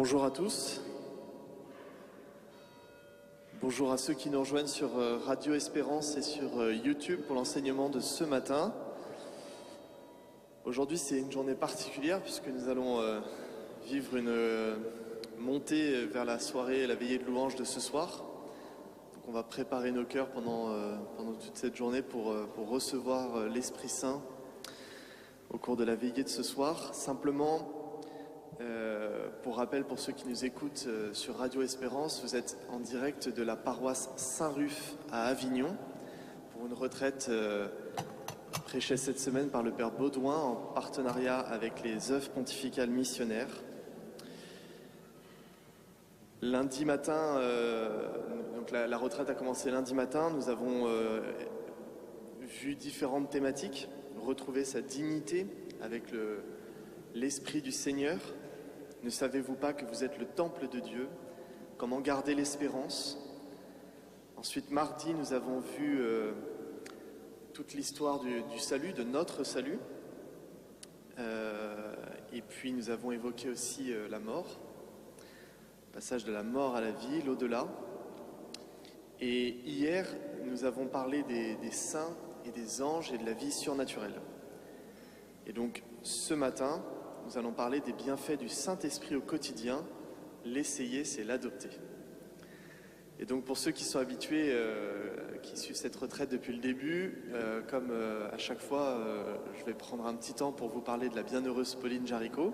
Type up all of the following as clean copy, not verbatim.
Bonjour à tous. Bonjour à ceux qui nous rejoignent sur Radio Espérance et sur YouTube pour l'enseignement de ce matin. Aujourd'hui, c'est une journée particulière puisque nous allons vivre une montée vers la soirée et la veillée de louange de ce soir. Donc on va préparer nos cœurs pendant toute cette journée pour recevoir l'Esprit Saint au cours de la veillée de ce soir. Simplement, pour rappel, pour ceux qui nous écoutent sur Radio Espérance, vous êtes en direct de la paroisse Saint-Ruf à Avignon pour une retraite prêchée cette semaine par le Père Baudouin en partenariat avec les œuvres pontificales missionnaires. Lundi matin, donc la retraite a commencé lundi matin, nous avons vu différentes thématiques, retrouver sa dignité avec l'Esprit du Seigneur. Ne savez-vous pas que vous êtes le temple de Dieu? Comment garder l'espérance? Ensuite, mardi, nous avons vu toute l'histoire du salut, de notre salut. Et puis, nous avons évoqué aussi la mort, passage de la mort à la vie, l'au-delà. Et hier, nous avons parlé des saints et des anges et de la vie surnaturelle. Et donc, ce matin, nous allons parler des bienfaits du Saint-Esprit au quotidien. L'essayer, c'est l'adopter. Et donc pour ceux qui sont habitués, qui suivent cette retraite depuis le début, comme à chaque fois, je vais prendre un petit temps pour vous parler de la bienheureuse Pauline Jaricot,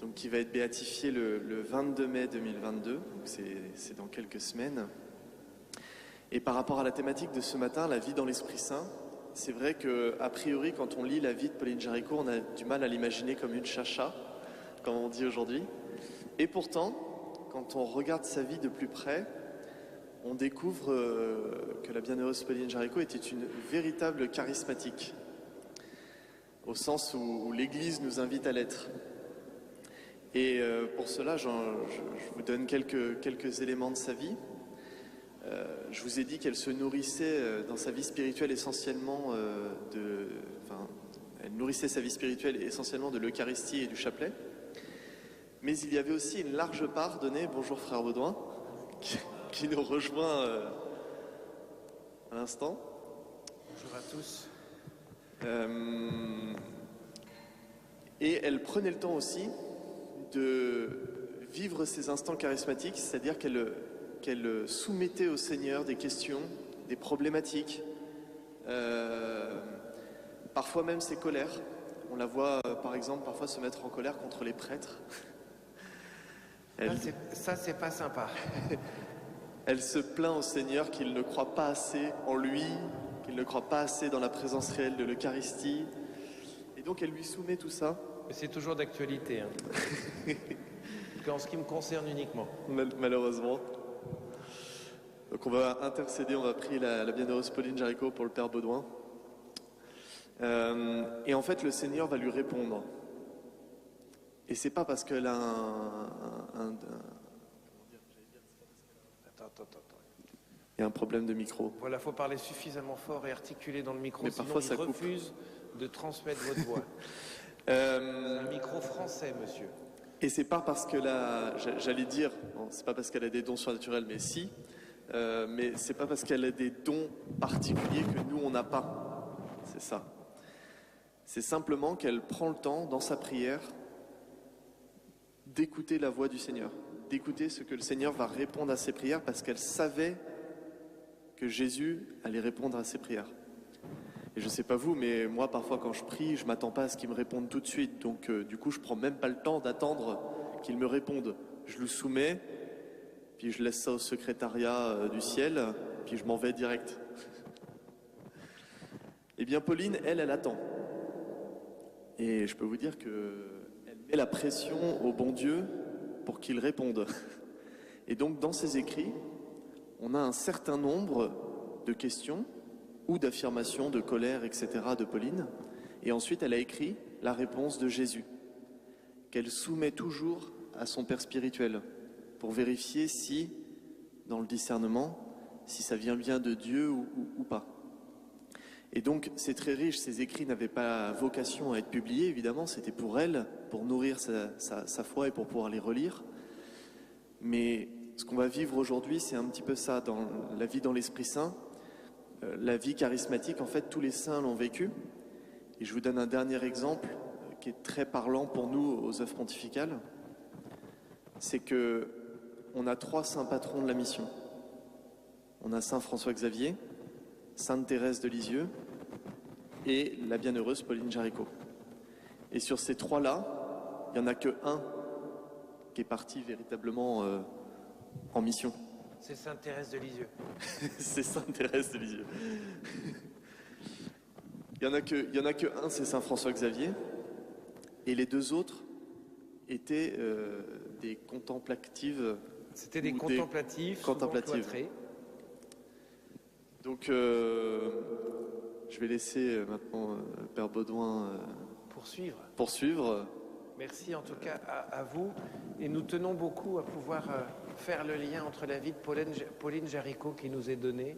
donc qui va être béatifiée le 22 mai 2022, donc c'est dans quelques semaines. Et par rapport à la thématique de ce matin, la vie dans l'Esprit Saint, c'est vrai qu'a priori, quand on lit la vie de Pauline Jaricot, on a du mal à l'imaginer comme une chacha, comme on dit aujourd'hui. Et pourtant, quand on regarde sa vie de plus près, on découvre que la bienheureuse Pauline Jaricot était une véritable charismatique, au sens où l'Église nous invite à l'être. Et pour cela, je vous donne quelques éléments de sa vie. Je vous ai dit qu'elle se nourrissait dans sa vie spirituelle essentiellement elle nourrissait sa vie spirituelle essentiellement de l'Eucharistie et du chapelet. Mais il y avait aussi une large part donnée, bonjour frère Baudouin, qui nous rejoint à l'instant. Bonjour à tous. Et elle prenait le temps aussi de vivre ces instants charismatiques, c'est-à-dire qu'elle soumettait au Seigneur des questions, des problématiques, parfois même ses colères. On la voit par exemple parfois se mettre en colère contre les prêtres. Ça c'est pas sympa. Elle se plaint au Seigneur qu'il ne croit pas assez en lui, qu'il ne croit pas assez dans la présence réelle de l'Eucharistie. Et donc elle lui soumet tout ça. Mais c'est toujours d'actualité, hein. En ce qui me concerne uniquement. Malheureusement. Donc on va intercéder, on va prier la bienheureuse Pauline Jaricot pour le Père Baudouin. Et en fait, le Seigneur va lui répondre. Et c'est pas parce qu'elle a Attends. Il y a un problème de micro. Voilà, faut parler suffisamment fort et articulé dans le micro, mais sinon parfois ça coupe. refuse de transmettre votre voix. C'est un micro français, monsieur. Et c'est pas parce que j'allais dire, bon, c'est pas parce qu'elle a des dons surnaturels, mais si, mais c'est pas parce qu'elle a des dons particuliers que nous on n'a pas. C'est ça. C'est simplement qu'elle prend le temps dans sa prière d'écouter la voix du Seigneur, d'écouter ce que le Seigneur va répondre à ses prières parce qu'elle savait que Jésus allait répondre à ses prières. Et je sais pas vous, mais moi parfois quand je prie, je m'attends pas à ce qu'il me réponde tout de suite. Donc du coup, je prends même pas le temps d'attendre qu'il me réponde. Je le soumets, puis je laisse ça au secrétariat du ciel, puis je m'en vais direct. Eh bien Pauline, elle attend. Et je peux vous dire qu'elle met la pression au bon Dieu pour qu'il réponde. Et donc dans ses écrits, on a un certain nombre de questions ou d'affirmations, de colère, etc. de Pauline. Et ensuite, elle a écrit la réponse de Jésus, qu'elle soumet toujours à son Père spirituel, pour vérifier si, dans le discernement, si ça vient bien de Dieu ou pas. Et donc c'est très riche, ces écrits n'avaient pas vocation à être publiés, évidemment, c'était pour elle, pour nourrir sa foi et pour pouvoir les relire. Mais ce qu'on va vivre aujourd'hui, c'est un petit peu ça, dans la vie dans l'Esprit Saint, la vie charismatique, en fait, tous les saints l'ont vécu. Et je vous donne un dernier exemple qui est très parlant pour nous aux œuvres pontificales, c'est que on a 3 saints patrons de la mission. On a Saint François Xavier, Sainte Thérèse de Lisieux et la bienheureuse Pauline Jaricot. Et sur ces 3-là, il n'y en a que un qui est parti véritablement en mission. C'est Sainte Thérèse de Lisieux. C'est Sainte Thérèse de Lisieux. Il y en a que un, c'est Saint François Xavier, et les 2 autres étaient des contemplatives. C'était des contemplatifs, cloîtrés. Donc, je vais laisser maintenant Père Baudouin poursuivre. Merci en tout cas à vous. Et nous tenons beaucoup à pouvoir faire le lien entre la vie de Pauline Jaricot qui nous est donnée,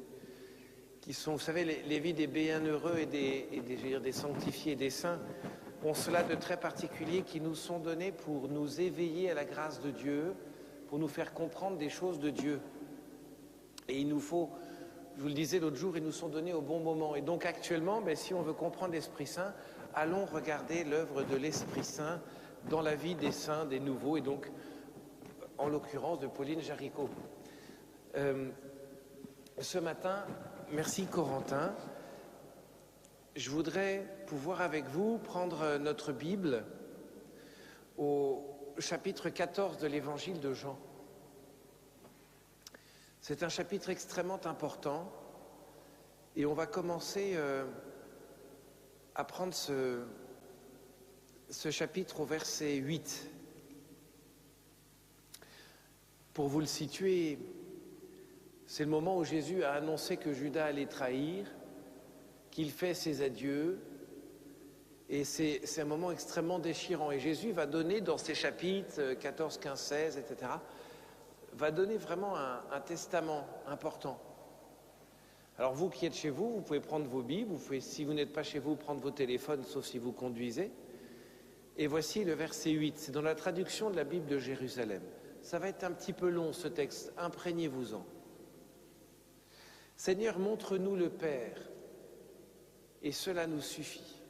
qui sont, vous savez, les vies des bienheureux et des sanctifiés et des saints ont cela de très particulier, qui nous sont donnés pour nous éveiller à la grâce de Dieu, pour nous faire comprendre des choses de Dieu. Et il nous faut, je vous le disais l'autre jour, ils nous sont donnés au bon moment. Et donc actuellement, si on veut comprendre l'Esprit Saint, allons regarder l'œuvre de l'Esprit Saint dans la vie des saints, des nouveaux, et donc, en l'occurrence, de Pauline Jaricot. Ce matin, merci Corentin, je voudrais pouvoir avec vous prendre notre Bible au chapitre 14 de l'Évangile de Jean. C'est un chapitre extrêmement important et on va commencer à prendre ce chapitre au verset 8. Pour vous le situer, c'est le moment où Jésus a annoncé que Judas allait trahir, qu'il fait ses adieux, et c'est un moment extrêmement déchirant. Et Jésus va donner dans ces chapitres 14, 15, 16, etc., va donner vraiment un testament important. Alors vous qui êtes chez vous, vous pouvez prendre vos Bibles, vous pouvez, si vous n'êtes pas chez vous, prendre vos téléphones, sauf si vous conduisez. Et voici le verset 8, c'est dans la traduction de la Bible de Jérusalem. Ça va être un petit peu long ce texte, imprégnez-vous-en. Seigneur, montre-nous le Père, et cela nous suffit.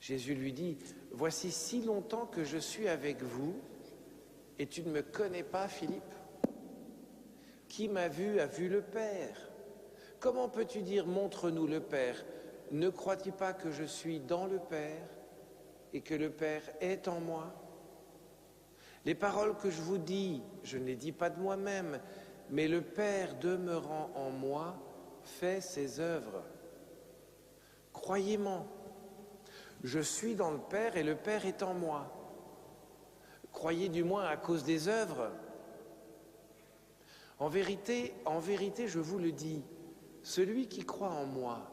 Jésus lui dit, voici si longtemps que je suis avec vous, et tu ne me connais pas, Philippe. Qui m'a vu a vu le Père. Comment peux-tu dire, montre-nous le Père? Ne crois-tu pas que je suis dans le Père et que le Père est en moi? Les paroles que je vous dis, je ne les dis pas de moi-même, mais le Père demeurant en moi fait ses œuvres. Croyez-moi, je suis dans le Père et le Père est en moi. Croyez du moins à cause des œuvres. En vérité, je vous le dis, celui qui croit en moi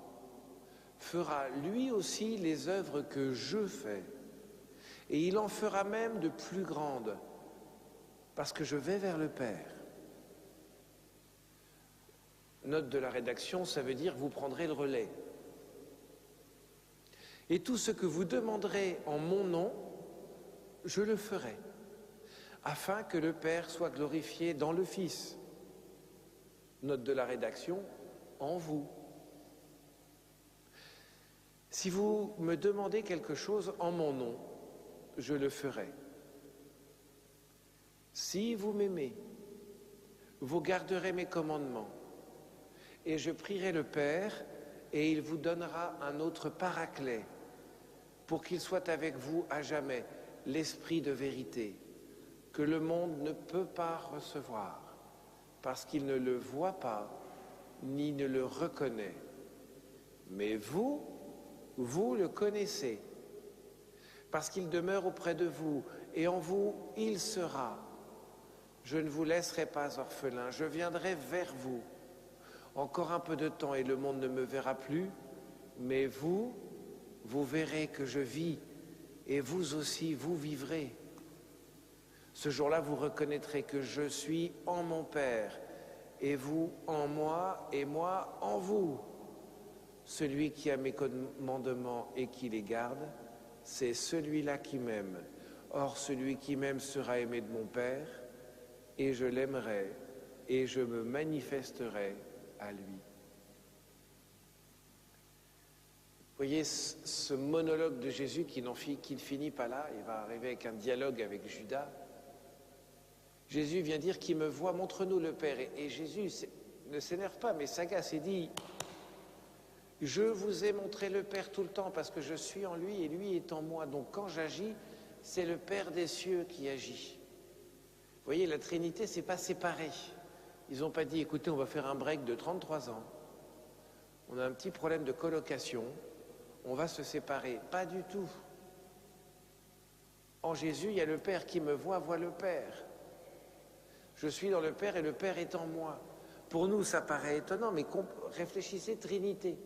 fera lui aussi les œuvres que je fais, et il en fera même de plus grandes, parce que je vais vers le Père. Note de la rédaction, ça veut dire vous prendrez le relais. Et tout ce que vous demanderez en mon nom, je le ferai, afin que le Père soit glorifié dans le Fils. Note de la rédaction, en vous. Si vous me demandez quelque chose en mon nom, je le ferai. Si vous m'aimez, vous garderez mes commandements, et je prierai le Père, et il vous donnera un autre paraclet, pour qu'il soit avec vous à jamais, l'Esprit de vérité, que le monde ne peut pas recevoir, parce qu'il ne le voit pas, ni ne le reconnaît. Mais vous, vous le connaissez, parce qu'il demeure auprès de vous, et en vous, il sera. Je ne vous laisserai pas orphelin, je viendrai vers vous. Encore un peu de temps et le monde ne me verra plus, mais vous, vous verrez que je vis, et vous aussi, vous vivrez. Ce jour-là, vous reconnaîtrez que je suis en mon Père, et vous en moi, et moi en vous. celui qui a mes commandements et qui les garde, c'est celui-là qui m'aime. Or, celui qui m'aime sera aimé de mon Père, et je l'aimerai, et je me manifesterai à lui. Vous voyez ce monologue de Jésus qui ne finit pas là, il va arriver avec un dialogue avec Judas. Jésus vient dire qui me voit, montre-nous le Père. Et Jésus ne s'énerve pas, mais s'agace et dit, je vous ai montré le Père tout le temps parce que je suis en lui et lui est en moi. Donc quand j'agis, c'est le Père des cieux qui agit. Vous voyez, la Trinité, c'est pas séparé. Ils n'ont pas dit, écoutez, on va faire un break de 33 ans. On a un petit problème de colocation. On va se séparer. Pas du tout. En Jésus, il y a le Père qui me voit le Père. Je suis dans le Père et le Père est en moi. Pour nous, ça paraît étonnant, mais réfléchissez Trinité.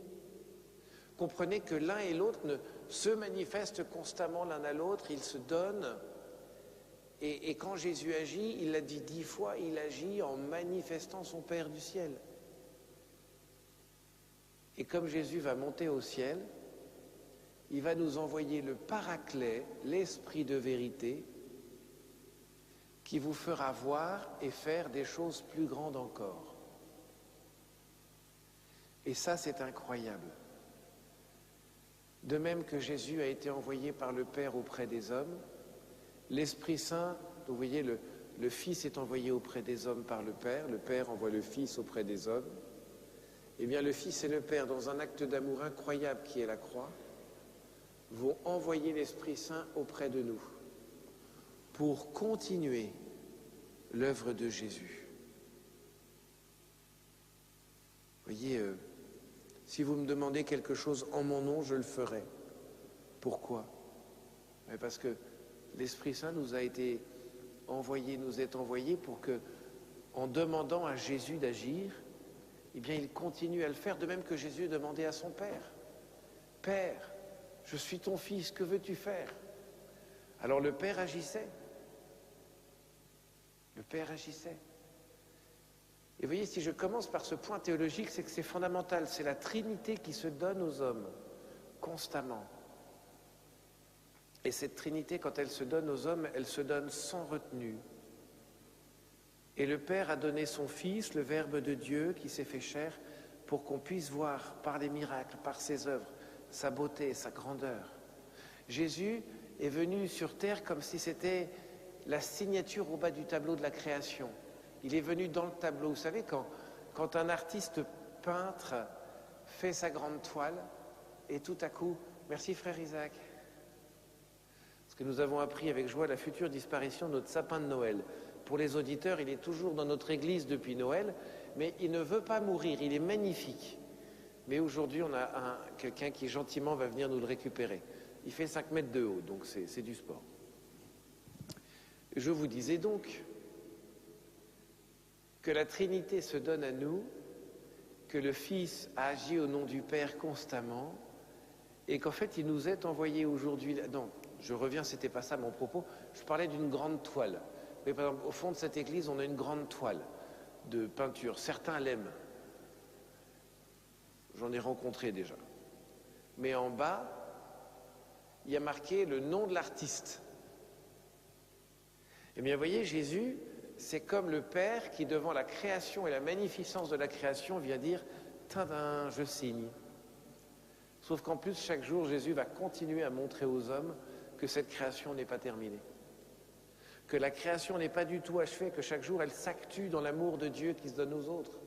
Comprenez que l'un et l'autre se manifestent constamment l'un à l'autre, ils se donnent. Et quand Jésus agit, il l'a dit 10 fois, il agit en manifestant son Père du ciel. Et comme Jésus va monter au ciel, il va nous envoyer le Paraclet, l'Esprit de vérité, qui vous fera voir et faire des choses plus grandes encore. Et ça, c'est incroyable. De même que Jésus a été envoyé par le Père auprès des hommes, l'Esprit Saint, vous voyez, le Fils est envoyé auprès des hommes par le Père envoie le Fils auprès des hommes. Eh bien, le Fils et le Père, dans un acte d'amour incroyable qui est la croix, vont envoyer l'Esprit Saint auprès de nous pour continuer l'œuvre de Jésus. Vous voyez, si vous me demandez quelque chose en mon nom, je le ferai. Pourquoi? Parce que l'Esprit Saint nous est envoyé pour que, en demandant à Jésus d'agir, eh bien, il continue à le faire, de même que Jésus demandait à son Père. Père, je suis ton fils, que veux-tu faire? Alors le Père agissait. Le Père agissait. Et vous voyez, si je commence par ce point théologique, c'est que c'est fondamental. C'est la Trinité qui se donne aux hommes, constamment. Et cette Trinité, quand elle se donne aux hommes, elle se donne sans retenue. Et le Père a donné son Fils, le Verbe de Dieu, qui s'est fait chair, pour qu'on puisse voir par les miracles, par ses œuvres, sa beauté, sa grandeur. Jésus est venu sur terre comme si c'était la signature au bas du tableau de la création. Il est venu dans le tableau. Vous savez, quand un artiste peintre fait sa grande toile, et tout à coup, merci frère Isaac, parce que nous avons appris avec joie la future disparition de notre sapin de Noël. Pour les auditeurs, il est toujours dans notre église depuis Noël, mais il ne veut pas mourir, il est magnifique. Mais aujourd'hui, on a quelqu'un qui gentiment va venir nous le récupérer. Il fait 5 mètres de haut, donc c'est du sport. Je vous disais donc que la Trinité se donne à nous, que le Fils a agi au nom du Père constamment, et qu'en fait, il nous est envoyé aujourd'hui... Non, je reviens, c'était pas ça mon propos, je parlais d'une grande toile. Mais par exemple, au fond de cette église, on a une grande toile de peinture. Certains l'aiment. J'en ai rencontré déjà. Mais en bas, il y a marqué le nom de l'artiste. Eh bien, vous voyez, Jésus, c'est comme le Père qui, devant la création et la magnificence de la création, vient dire « Tadam, je signe ». Sauf qu'en plus, chaque jour, Jésus va continuer à montrer aux hommes que cette création n'est pas terminée. Que la création n'est pas du tout achevée, que chaque jour, elle s'actue dans l'amour de Dieu qui se donne aux autres.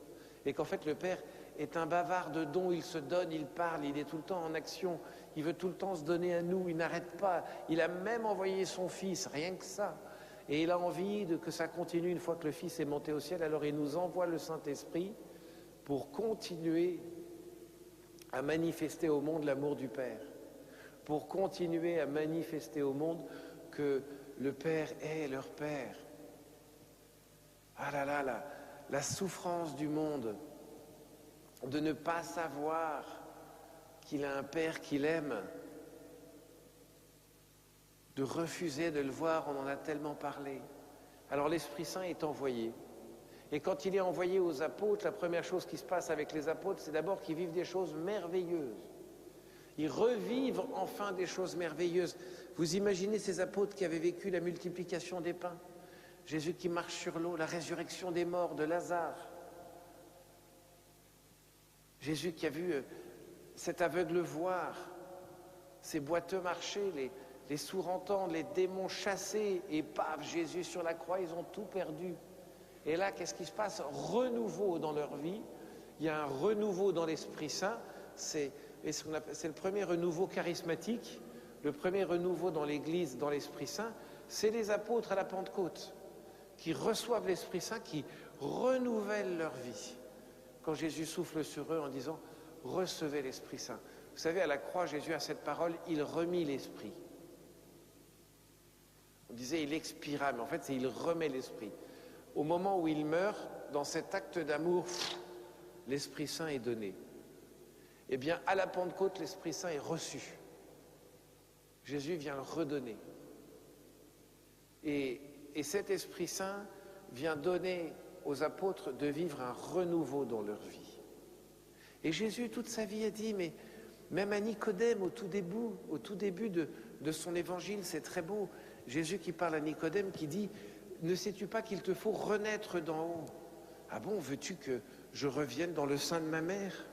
Et qu'en fait, le Père est un bavard de dons, il se donne, il parle, il est tout le temps en action, il veut tout le temps se donner à nous, il n'arrête pas. Il a même envoyé son Fils, rien que ça. Et il a envie que ça continue une fois que le Fils est monté au ciel, alors il nous envoie le Saint-Esprit pour continuer à manifester au monde l'amour du Père, pour continuer à manifester au monde que le Père est leur Père. Ah là là, la souffrance du monde de ne pas savoir qu'il a un Père qu'il aime, de refuser de le voir, on en a tellement parlé. Alors l'Esprit Saint est envoyé. Et quand il est envoyé aux apôtres, la première chose qui se passe avec les apôtres, c'est d'abord qu'ils vivent des choses merveilleuses. Ils revivent enfin des choses merveilleuses. Vous imaginez ces apôtres qui avaient vécu la multiplication des pains, Jésus qui marche sur l'eau, la résurrection des morts de Lazare, Jésus qui a vu cet aveugle voir, ces boiteux marcher, les sourds entendre, les démons chasser, et paf, Jésus sur la croix, ils ont tout perdu. Et là, qu'est-ce qui se passe? Renouveau dans leur vie. Il y a un renouveau dans l'Esprit Saint. C'est le premier renouveau charismatique, le premier renouveau dans l'Église, dans l'Esprit Saint. C'est les apôtres à la Pentecôte qui reçoivent l'Esprit Saint, qui renouvellent leur vie. Quand Jésus souffle sur eux en disant « Recevez l'Esprit Saint ». Vous savez, à la croix, Jésus a cette parole « Il remit l'Esprit ». On disait « Il expira », mais en fait, c'est « Il remet l'Esprit ». Au moment où il meurt, dans cet acte d'amour, l'Esprit Saint est donné. Eh bien, à la Pentecôte, l'Esprit Saint est reçu. Jésus vient le redonner. Et cet Esprit Saint vient donner aux apôtres de vivre un renouveau dans leur vie. Et Jésus, toute sa vie, a dit, mais même à Nicodème, au tout début de son évangile, c'est très beau. Jésus qui parle à Nicodème, qui dit, ne sais-tu pas qu'il te faut renaître d'en haut? Ah bon, veux-tu que je revienne dans le sein de ma mère?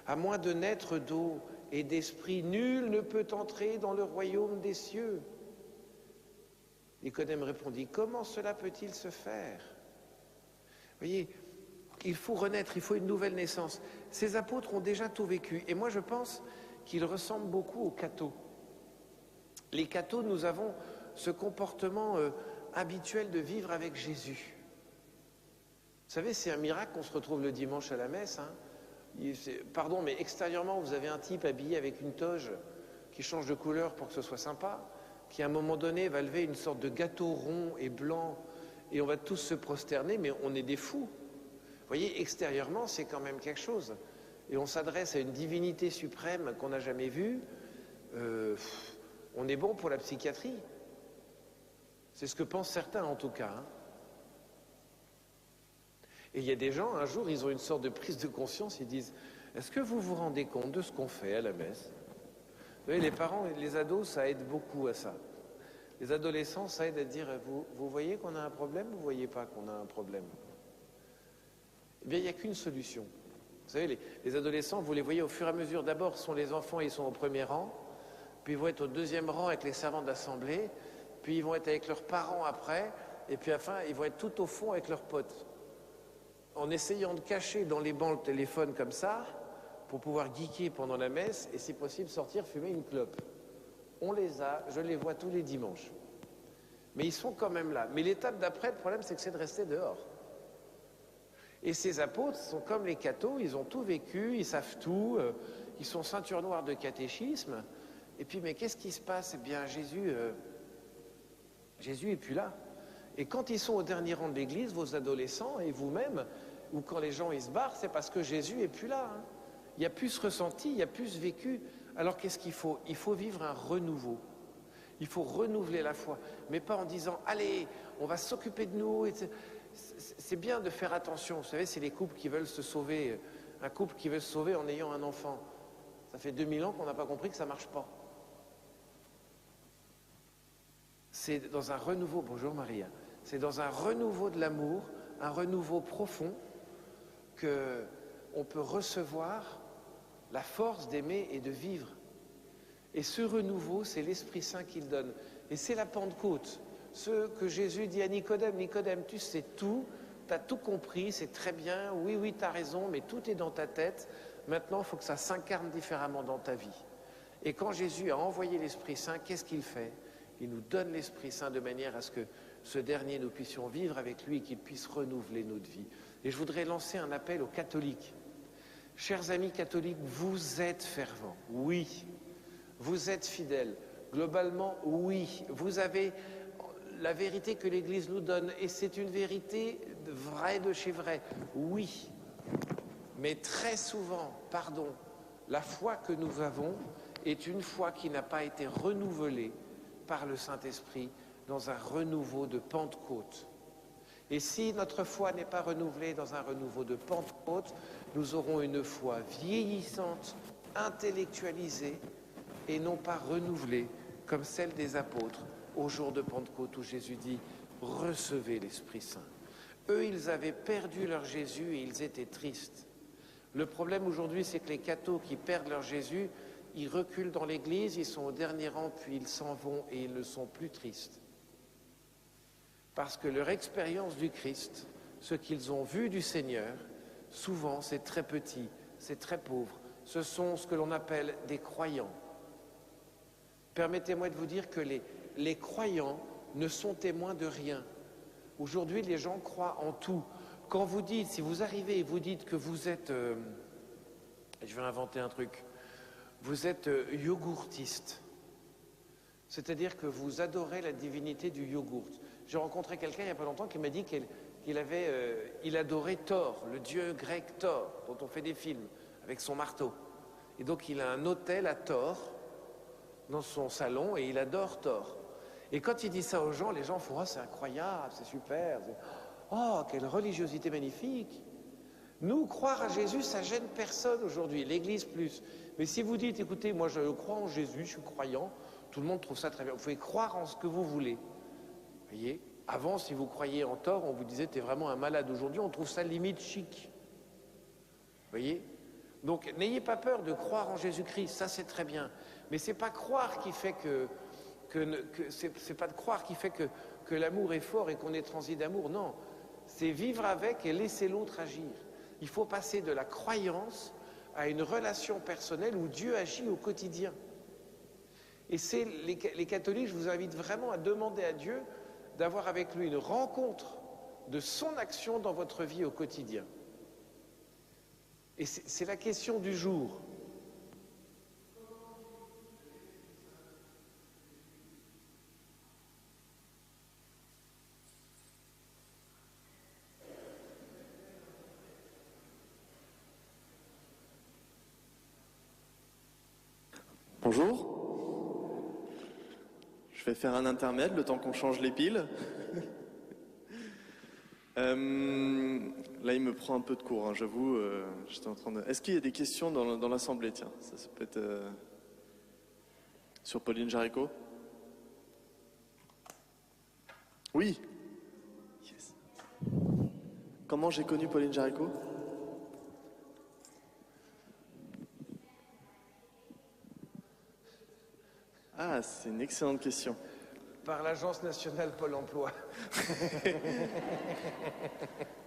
À moins de naître d'eau et d'esprit, nul ne peut entrer dans le royaume des cieux. Nicodème répondit, comment cela peut-il se faire? Vous voyez, il faut renaître, il faut une nouvelle naissance. Ces apôtres ont déjà tout vécu. Et moi, je pense qu'ils ressemblent beaucoup aux cathos. Les cathos, nous avons ce comportement habituel de vivre avec Jésus. Vous savez, c'est un miracle qu'on se retrouve le dimanche à la messe. Pardon, mais extérieurement, vous avez un type habillé avec une toge qui change de couleur pour que ce soit sympa, qui à un moment donné va lever une sorte de gâteau rond et blanc, et on va tous se prosterner, mais on est des fous. Vous voyez, extérieurement, c'est quand même quelque chose. Et on s'adresse à une divinité suprême qu'on n'a jamais vue. On est bon pour la psychiatrie. C'est ce que pensent certains, en tout cas. Et il y a des gens, un jour, ils ont une sorte de prise de conscience, ils disent « Est-ce que vous vous rendez compte de ce qu'on fait à la messe ?» Vous voyez, les parents et les ados, ça aide beaucoup à ça. Les adolescents, ça aide à dire « Vous voyez qu'on a un problème ou vous ne voyez pas qu'on a un problème ?» Eh bien, il n'y a qu'une solution. Vous savez, les adolescents, vous les voyez au fur et à mesure. D'abord, sont les enfants, ils sont au premier rang. Puis ils vont être au deuxième rang avec les servants d'assemblée. Puis ils vont être avec leurs parents après. Et puis à la fin, ils vont être tout au fond avec leurs potes. En essayant de cacher dans les bancs le téléphone comme ça, pour pouvoir geeker pendant la messe, et si possible sortir fumer une clope. On les a, je les vois tous les dimanches. Mais ils sont quand même là. Mais l'étape d'après, le problème, c'est que c'est de rester dehors. Et ces apôtres sont comme les cathos, ils ont tout vécu, ils savent tout, ils sont ceinture noire de catéchisme. Et puis, mais qu'est-ce qui se passe? Eh bien, Jésus est plus là. Et quand ils sont au dernier rang de l'église, vos adolescents et vous-même, ou quand les gens ils se barrent, c'est parce que Jésus est plus là. Il n'y a plus ce ressenti, il n'y a plus ce vécu. Alors qu'est-ce qu'il faut? Il faut vivre un renouveau. Il faut renouveler la foi, mais pas en disant « Allez, on va s'occuper de nous ». C'est bien de faire attention. Vous savez, c'est les couples qui veulent se sauver. Un couple qui veut se sauver en ayant un enfant. Ça fait 2000 ans qu'on n'a pas compris que ça ne marche pas. C'est dans un renouveau, bonjour Maria, c'est dans un renouveau de l'amour, un renouveau profond, qu'on peut recevoir la force d'aimer et de vivre. Et ce renouveau, c'est l'Esprit Saint qui le donne. Et c'est la Pentecôte. Ce que Jésus dit à Nicodème, Nicodème, tu sais tout, tu as tout compris, c'est très bien, oui, tu as raison, mais tout est dans ta tête. Maintenant, il faut que ça s'incarne différemment dans ta vie. Et quand Jésus a envoyé l'Esprit Saint, qu'est-ce qu'il fait? Il nous donne l'Esprit Saint de manière à ce que ce dernier, nous puissions vivre avec lui et qu'il puisse renouveler notre vie. Et je voudrais lancer un appel aux catholiques. Chers amis catholiques, vous êtes fervents, oui. Vous êtes fidèles. Globalement, oui. Vous avez la vérité que l'Église nous donne, et c'est une vérité vraie de chez vrai, oui. Mais très souvent, la foi que nous avons est une foi qui n'a pas été renouvelée par le Saint-Esprit dans un renouveau de Pentecôte. Et si notre foi n'est pas renouvelée dans un renouveau de Pentecôte, nous aurons une foi vieillissante, intellectualisée, et non pas renouvelée comme celle des apôtres au jour de Pentecôte où Jésus dit « Recevez l'Esprit Saint ». Eux, ils avaient perdu leur Jésus et ils étaient tristes. Le problème aujourd'hui, c'est que les cathos qui perdent leur Jésus, ils reculent dans l'église, ils sont au dernier rang, puis ils s'en vont et ils ne sont plus tristes. Parce que leur expérience du Christ, ce qu'ils ont vu du Seigneur, souvent c'est très petit, c'est très pauvre. Ce sont ce que l'on appelle des croyants. Permettez-moi de vous dire que les croyants ne sont témoins de rien. Aujourd'hui, les gens croient en tout. Quand vous dites, si vous arrivez et vous dites que vous êtes, je vais inventer un truc, vous êtes yogourtiste, c'est-à-dire que vous adorez la divinité du yogourt. J'ai rencontré quelqu'un il n'y a pas longtemps qui m'a dit qu'il adorait Thor, le dieu grec Thor, dont on fait des films, avec son marteau. Et donc il a un autel à Thor dans son salon et il adore Thor. Et quand il dit ça aux gens, les gens font « Oh, c'est incroyable, c'est super, oh, quelle religiosité magnifique !» Nous, croire à Jésus, ça gêne personne aujourd'hui, l'Église plus. Mais si vous dites « Écoutez, moi je crois en Jésus, je suis croyant », tout le monde trouve ça très bien. Vous pouvez croire en ce que vous voulez. Vous voyez ? Avant, si vous croyiez en Thor, on vous disait « T'es vraiment un malade ». Aujourd'hui, on trouve ça limite chic. Vous voyez ? Donc, n'ayez pas peur de croire en Jésus-Christ, ça c'est très bien. Mais c'est pas croire qui fait c'est pas de croire qui fait que l'amour est fort et qu'on est transi d'amour, non. C'est vivre avec et laisser l'autre agir. Il faut passer de la croyance à une relation personnelle où Dieu agit au quotidien. Et c'est les catholiques, je vous invite vraiment à demander à Dieu d'avoir avec lui une rencontre de son action dans votre vie au quotidien. Et c'est la question du jour. Bonjour. Je vais faire un intermède le temps qu'on change les piles. Là, il me prend un peu de cours, hein, j'avoue. J'étais en train de... Est-ce qu'il y a des questions dans l'assemblée? Tiens, ça peut être sur Pauline Jaricot. Oui. Yes. Comment j'ai connu Pauline Jaricot? Ah, c'est une excellente question. Par l'Agence nationale Pôle emploi.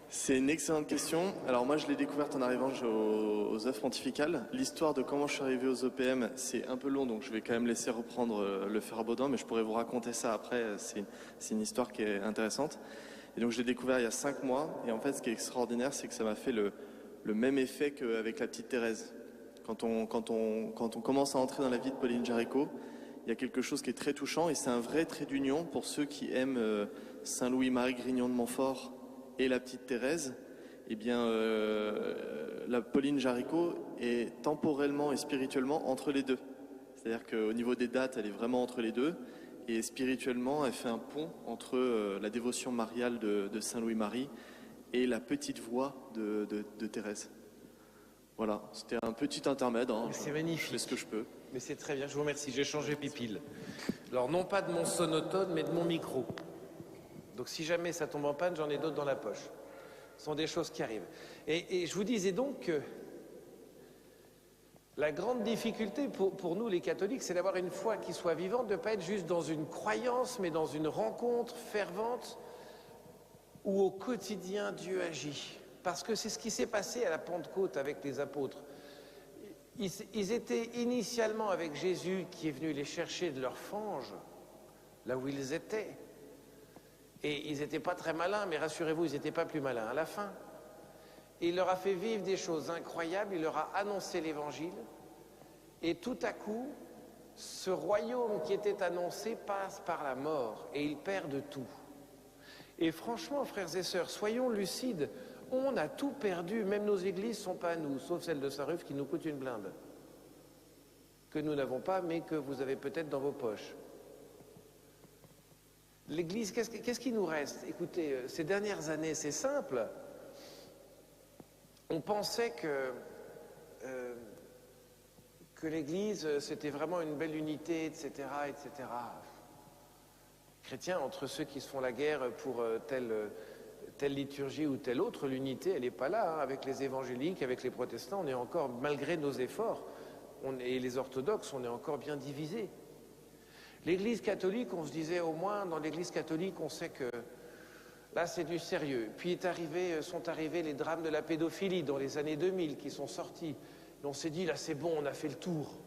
C'est une excellente question. Alors moi, je l'ai découverte en arrivant aux œuvres pontificales. L'histoire de comment je suis arrivé aux EPM, c'est un peu long, donc je vais quand même laisser reprendre le frère Baudin, mais je pourrais vous raconter ça après. C'est une histoire qui est intéressante. Et donc je l'ai découvert il y a 5 mois. Et en fait, ce qui est extraordinaire, c'est que ça m'a fait le même effet qu'avec la petite Thérèse. Quand on commence à entrer dans la vie de Pauline Jaricot, il y a quelque chose qui est très touchant et c'est un vrai trait d'union pour ceux qui aiment Saint Louis-Marie Grignon de Montfort et la petite Thérèse. Eh bien, la Pauline Jaricot est temporellement et spirituellement entre les deux. C'est-à-dire qu'au niveau des dates, elle est vraiment entre les deux. Et spirituellement, elle fait un pont entre la dévotion mariale de Saint Louis-Marie et la petite voix de Thérèse. Voilà, c'était un petit intermède. Hein. C'est magnifique. Je fais ce que je peux. Mais c'est très bien, je vous remercie. J'ai changé mes piles. Alors, non pas de mon sonotone, mais de mon micro. Donc, si jamais ça tombe en panne, j'en ai d'autres dans la poche. Ce sont des choses qui arrivent. Et je vous disais donc que la grande difficulté pour nous, les catholiques, c'est d'avoir une foi qui soit vivante, de ne pas être juste dans une croyance, mais dans une rencontre fervente où au quotidien Dieu agit. Parce que c'est ce qui s'est passé à la Pentecôte avec les apôtres. Ils étaient initialement avec Jésus qui est venu les chercher de leur fange, là où ils étaient. Et ils n'étaient pas très malins, mais rassurez-vous, ils n'étaient pas plus malins à la fin. Et il leur a fait vivre des choses incroyables, il leur a annoncé l'Évangile. Et tout à coup, ce royaume qui était annoncé passe par la mort et ils perdent tout. Et franchement, frères et sœurs, soyons lucides. On a tout perdu, même nos églises ne sont pas à nous, sauf celle de Saint-Ruf qui nous coûte une blinde. Que nous n'avons pas, mais que vous avez peut-être dans vos poches. L'Église, qu'est-ce qui nous reste? Écoutez, ces dernières années, c'est simple. On pensait que l'Église, c'était vraiment une belle unité, etc., etc. Chrétiens, entre ceux qui se font la guerre pour telle liturgie ou telle autre, l'unité, elle n'est pas là. Hein. Avec les évangéliques, avec les protestants, on est encore, malgré nos efforts, et les orthodoxes, on est encore bien divisés. L'Église catholique, on se disait au moins, dans l'Église catholique, on sait que là, c'est du sérieux. Puis sont arrivés les drames de la pédophilie dans les années 2000 qui sont sortis. Et on s'est dit, là, c'est bon, on a fait le tour.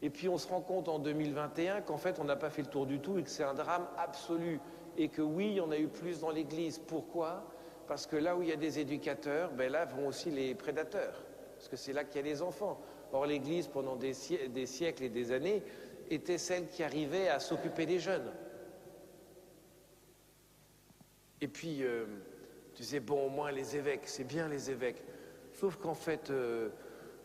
Et puis on se rend compte en 2021 qu'en fait, on n'a pas fait le tour du tout et que c'est un drame absolu. Et que oui, il y en a eu plus dans l'Église. Pourquoi? Parce que là où il y a des éducateurs, ben là vont aussi les prédateurs. Parce que c'est là qu'il y a les enfants. Or, l'Église, pendant des siècles et des années, était celle qui arrivait à s'occuper des jeunes. Et puis, tu disais, bon, au moins les évêques, c'est bien les évêques. Sauf qu'en fait,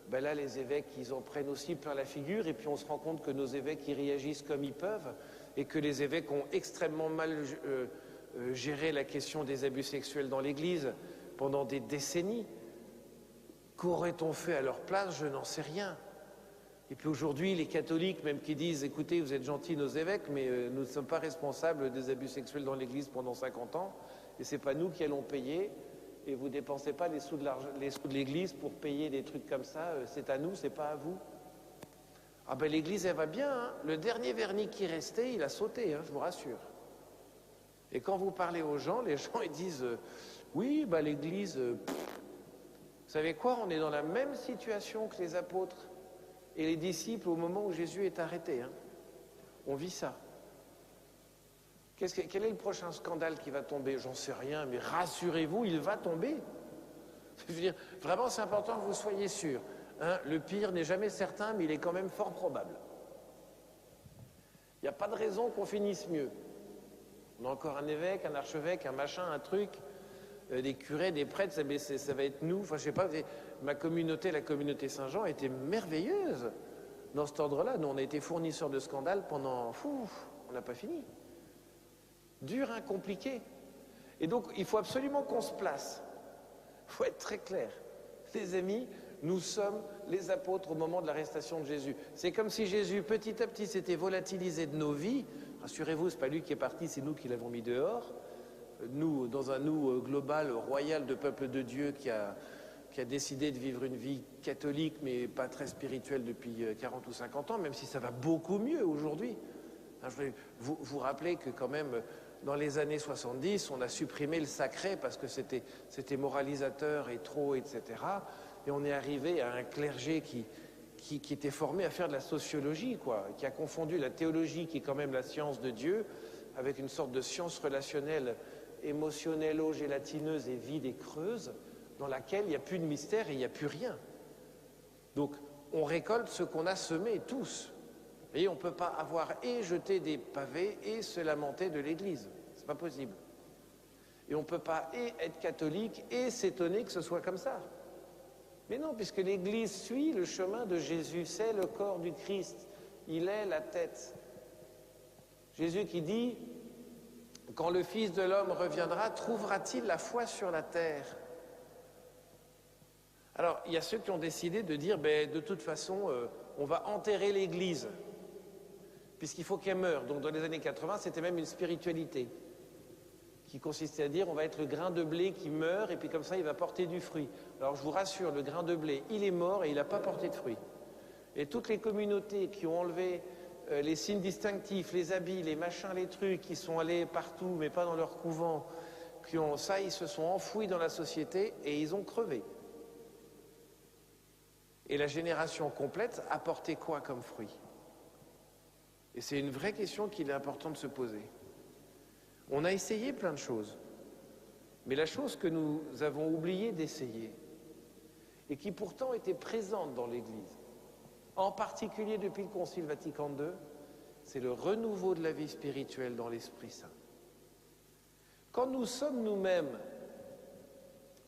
ben là, les évêques, ils en prennent aussi plein la figure, et puis on se rend compte que nos évêques, ils réagissent comme ils peuvent, et que les évêques ont extrêmement mal géré la question des abus sexuels dans l'Église pendant des décennies. Qu'aurait-on fait à leur place? Je n'en sais rien. Et puis aujourd'hui, les catholiques, même qui disent, écoutez, vous êtes gentils nos évêques, mais nous ne sommes pas responsables des abus sexuels dans l'Église pendant 50 ans, et c'est pas nous qui allons payer, et vous dépensez pas les sous de l'Église pour payer des trucs comme ça, c'est à nous, c'est pas à vous. Ah ben l'Église, elle va bien, hein. Le dernier vernis qui restait, il a sauté, hein, je vous rassure. Et quand vous parlez aux gens, les gens, ils disent, oui, bah l'Église, vous savez quoi, on est dans la même situation que les apôtres et les disciples au moment où Jésus est arrêté. Hein. On vit ça. Quel est le prochain scandale qui va tomber? J'en sais rien, mais rassurez-vous, il va tomber. Je veux dire, vraiment, c'est important que vous soyez sûrs. Hein, le pire n'est jamais certain, mais il est quand même fort probable. Il n'y a pas de raison qu'on finisse mieux. On a encore un évêque, un archevêque, un machin, un truc, des curés, des prêtres, ça va être nous. Enfin, je sais pas, ma communauté, la communauté Saint-Jean, était merveilleuse dans cet ordre-là. Nous, on a été fournisseurs de scandales pendant... on n'a pas fini. Dur, hein, compliqué. Et donc, il faut absolument qu'on se place. Il faut être très clair. Les amis, nous sommes les apôtres au moment de l'arrestation de Jésus. C'est comme si Jésus, petit à petit, s'était volatilisé de nos vies. Rassurez-vous, ce n'est pas lui qui est parti, c'est nous qui l'avons mis dehors. Nous, dans un nous global, royal de peuple de Dieu qui a décidé de vivre une vie catholique, mais pas très spirituelle depuis 40 ou 50 ans, même si ça va beaucoup mieux aujourd'hui. Je voulais vous rappeler que quand même, dans les années 70, on a supprimé le sacré parce que c'était moralisateur et trop, etc. Et on est arrivé à un clergé qui était formé à faire de la sociologie, quoi, qui a confondu la théologie, qui est quand même la science de Dieu, avec une sorte de science relationnelle, émotionnello-gélatineuse et vide et creuse, dans laquelle il n'y a plus de mystère et il n'y a plus rien. Donc, on récolte ce qu'on a semé, tous. Et on ne peut pas avoir et jeter des pavés et se lamenter de l'Église. C'est pas possible. Et on ne peut pas et être catholique et s'étonner que ce soit comme ça. Mais non, puisque l'Église suit le chemin de Jésus, c'est le corps du Christ, il est la tête. Jésus qui dit, quand le Fils de l'homme reviendra, trouvera-t-il la foi sur la terre? Alors, il y a ceux qui ont décidé de dire, de toute façon, on va enterrer l'Église, puisqu'il faut qu'elle meure. Donc, dans les années 80, c'était même une spiritualité qui consistait à dire, on va être le grain de blé qui meurt, et puis comme ça, il va porter du fruit. Alors, je vous rassure, le grain de blé, il est mort et il n'a pas porté de fruit. Et toutes les communautés qui ont enlevé les signes distinctifs, les habits, les machins, les trucs, qui sont allés partout, mais pas dans leur couvent, ils se sont enfouis dans la société et ils ont crevé. Et la génération complète a porté quoi comme fruit? Et c'est une vraie question qu'il est important de se poser. On a essayé plein de choses, mais la chose que nous avons oublié d'essayer, et qui pourtant était présente dans l'Église, en particulier depuis le Concile Vatican II, c'est le renouveau de la vie spirituelle dans l'Esprit Saint. Quand nous sommes nous-mêmes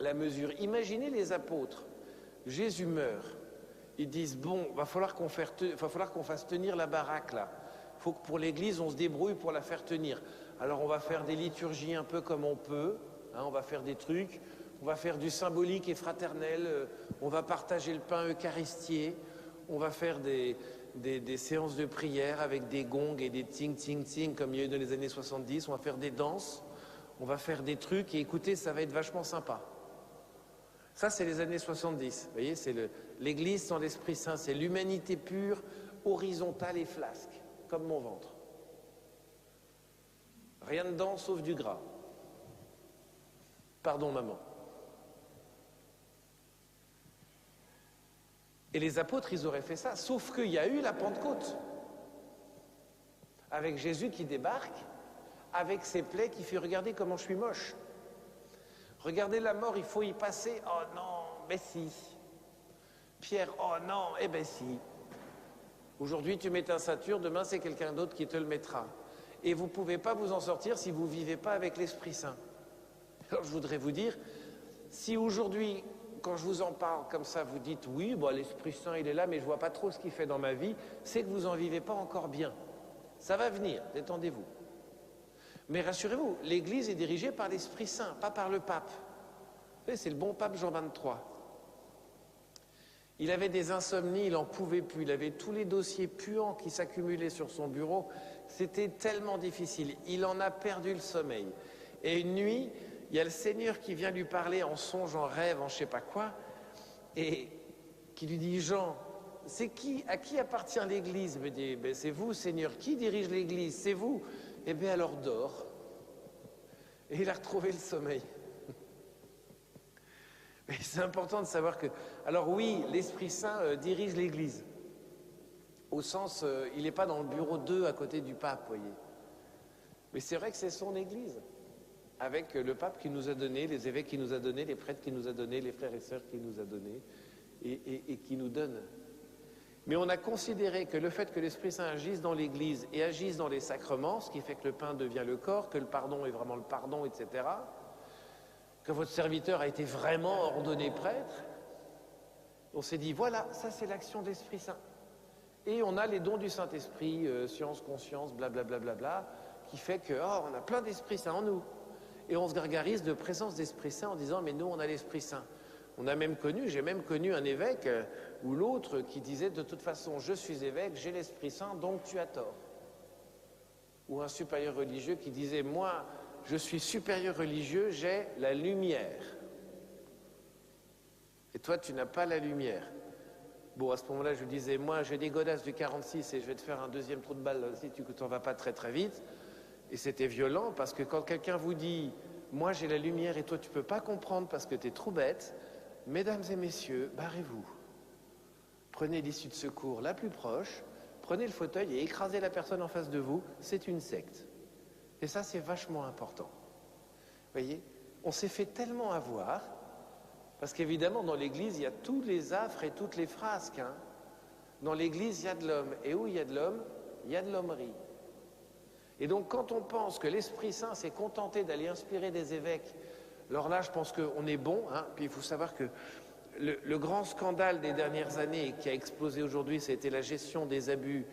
la mesure, imaginez les apôtres, Jésus meurt, ils disent, bon, va falloir qu'on fasse tenir la baraque là, faut que pour l'Église, on se débrouille pour la faire tenir. Alors on va faire des liturgies un peu comme on peut, hein, on va faire des trucs, on va faire du symbolique et fraternel, on va partager le pain eucharistié, on va faire des séances de prière avec des gongs et des ting comme il y a eu dans les années 70, on va faire des danses, on va faire des trucs et écoutez, ça va être vachement sympa. Ça, c'est les années 70, vous voyez, c'est l'Église sans l'Esprit Saint, c'est l'humanité pure, horizontale et flasque, comme mon ventre. Rien dedans sauf du gras. Pardon, maman. Et les apôtres, ils auraient fait ça, sauf qu'il y a eu la Pentecôte. Avec Jésus qui débarque, avec ses plaies qui fait « Regardez comment je suis moche. Regardez la mort, il faut y passer. Oh non, mais si. Pierre, oh non, eh ben si. Aujourd'hui, tu mets ta ceinture, demain, c'est quelqu'un d'autre qui te le mettra. Et vous ne pouvez pas vous en sortir si vous ne vivez pas avec l'Esprit Saint. Alors, je voudrais vous dire, si aujourd'hui, quand je vous en parle comme ça, vous dites « Oui, bon, l'Esprit Saint, il est là, mais je ne vois pas trop ce qu'il fait dans ma vie », c'est que vous n'en vivez pas encore bien. Ça va venir, détendez-vous. Mais rassurez-vous, l'Église est dirigée par l'Esprit Saint, pas par le pape. Vous savez, c'est le bon pape Jean XXIII. Il avait des insomnies, il n'en pouvait plus. Il avait tous les dossiers puants qui s'accumulaient sur son bureau. C'était tellement difficile. Il en a perdu le sommeil. Et une nuit, il y a le Seigneur qui vient lui parler en songe, en rêve, en je ne sais pas quoi, et qui lui dit « Jean, c'est qui, à qui appartient l'Église ?» Il me dit ben, « C'est vous, Seigneur. Qui dirige l'Église? C'est vous. » Eh bien, alors dors. Et il a retrouvé le sommeil. Mais c'est important de savoir que... Alors oui, l'Esprit Saint dirige l'Église. Au sens, il n'est pas dans le bureau 2 à côté du pape, voyez. Mais c'est vrai que c'est son Église. Avec le pape qui nous a donné, les évêques qui nous a donné, les prêtres qui nous a donné, les frères et sœurs qui nous a donné et qui nous donne. Mais on a considéré que le fait que l'Esprit Saint agisse dans l'Église et agisse dans les sacrements, ce qui fait que le pain devient le corps, que le pardon est vraiment le pardon, etc., que votre serviteur a été vraiment ordonné prêtre, on s'est dit, voilà, ça c'est l'action de l'Esprit Saint. Et on a les dons du Saint-Esprit, science, conscience, blablabla, bla, bla, bla, qui fait que, oh, on a plein d'Esprit Saint en nous. Et on se gargarise de présence d'Esprit Saint en disant, mais nous, on a l'Esprit Saint. J'ai même connu un évêque ou l'autre qui disait, de toute façon, je suis évêque, j'ai l'Esprit Saint, donc tu as tort. Ou un supérieur religieux qui disait, moi, je suis supérieur religieux, j'ai la lumière. Et toi, tu n'as pas la lumière. Bon, à ce moment-là, je lui disais, moi, j'ai des godasses du 46 et je vais te faire un deuxième trou de balle si tu t'en vas pas très très vite. Et c'était violent parce que quand quelqu'un vous dit, moi, j'ai la lumière et toi, tu peux pas comprendre parce que tu es trop bête, mesdames et messieurs, barrez-vous. Prenez l'issue de secours la plus proche, prenez le fauteuil et écrasez la personne en face de vous, c'est une secte. Et ça, c'est vachement important. Vous voyez, on s'est fait tellement avoir, parce qu'évidemment, dans l'Église, il y a tous les affres et toutes les frasques. Hein. Dans l'Église, il y a de l'homme. Et où il y a de l'homme, il y a de l'hommerie. Et donc, quand on pense que l'Esprit Saint s'est contenté d'aller inspirer des évêques, alors là, je pense qu'on est bon. Hein. Puis il faut savoir que le grand scandale des dernières années qui a explosé aujourd'hui, c'était la gestion des abus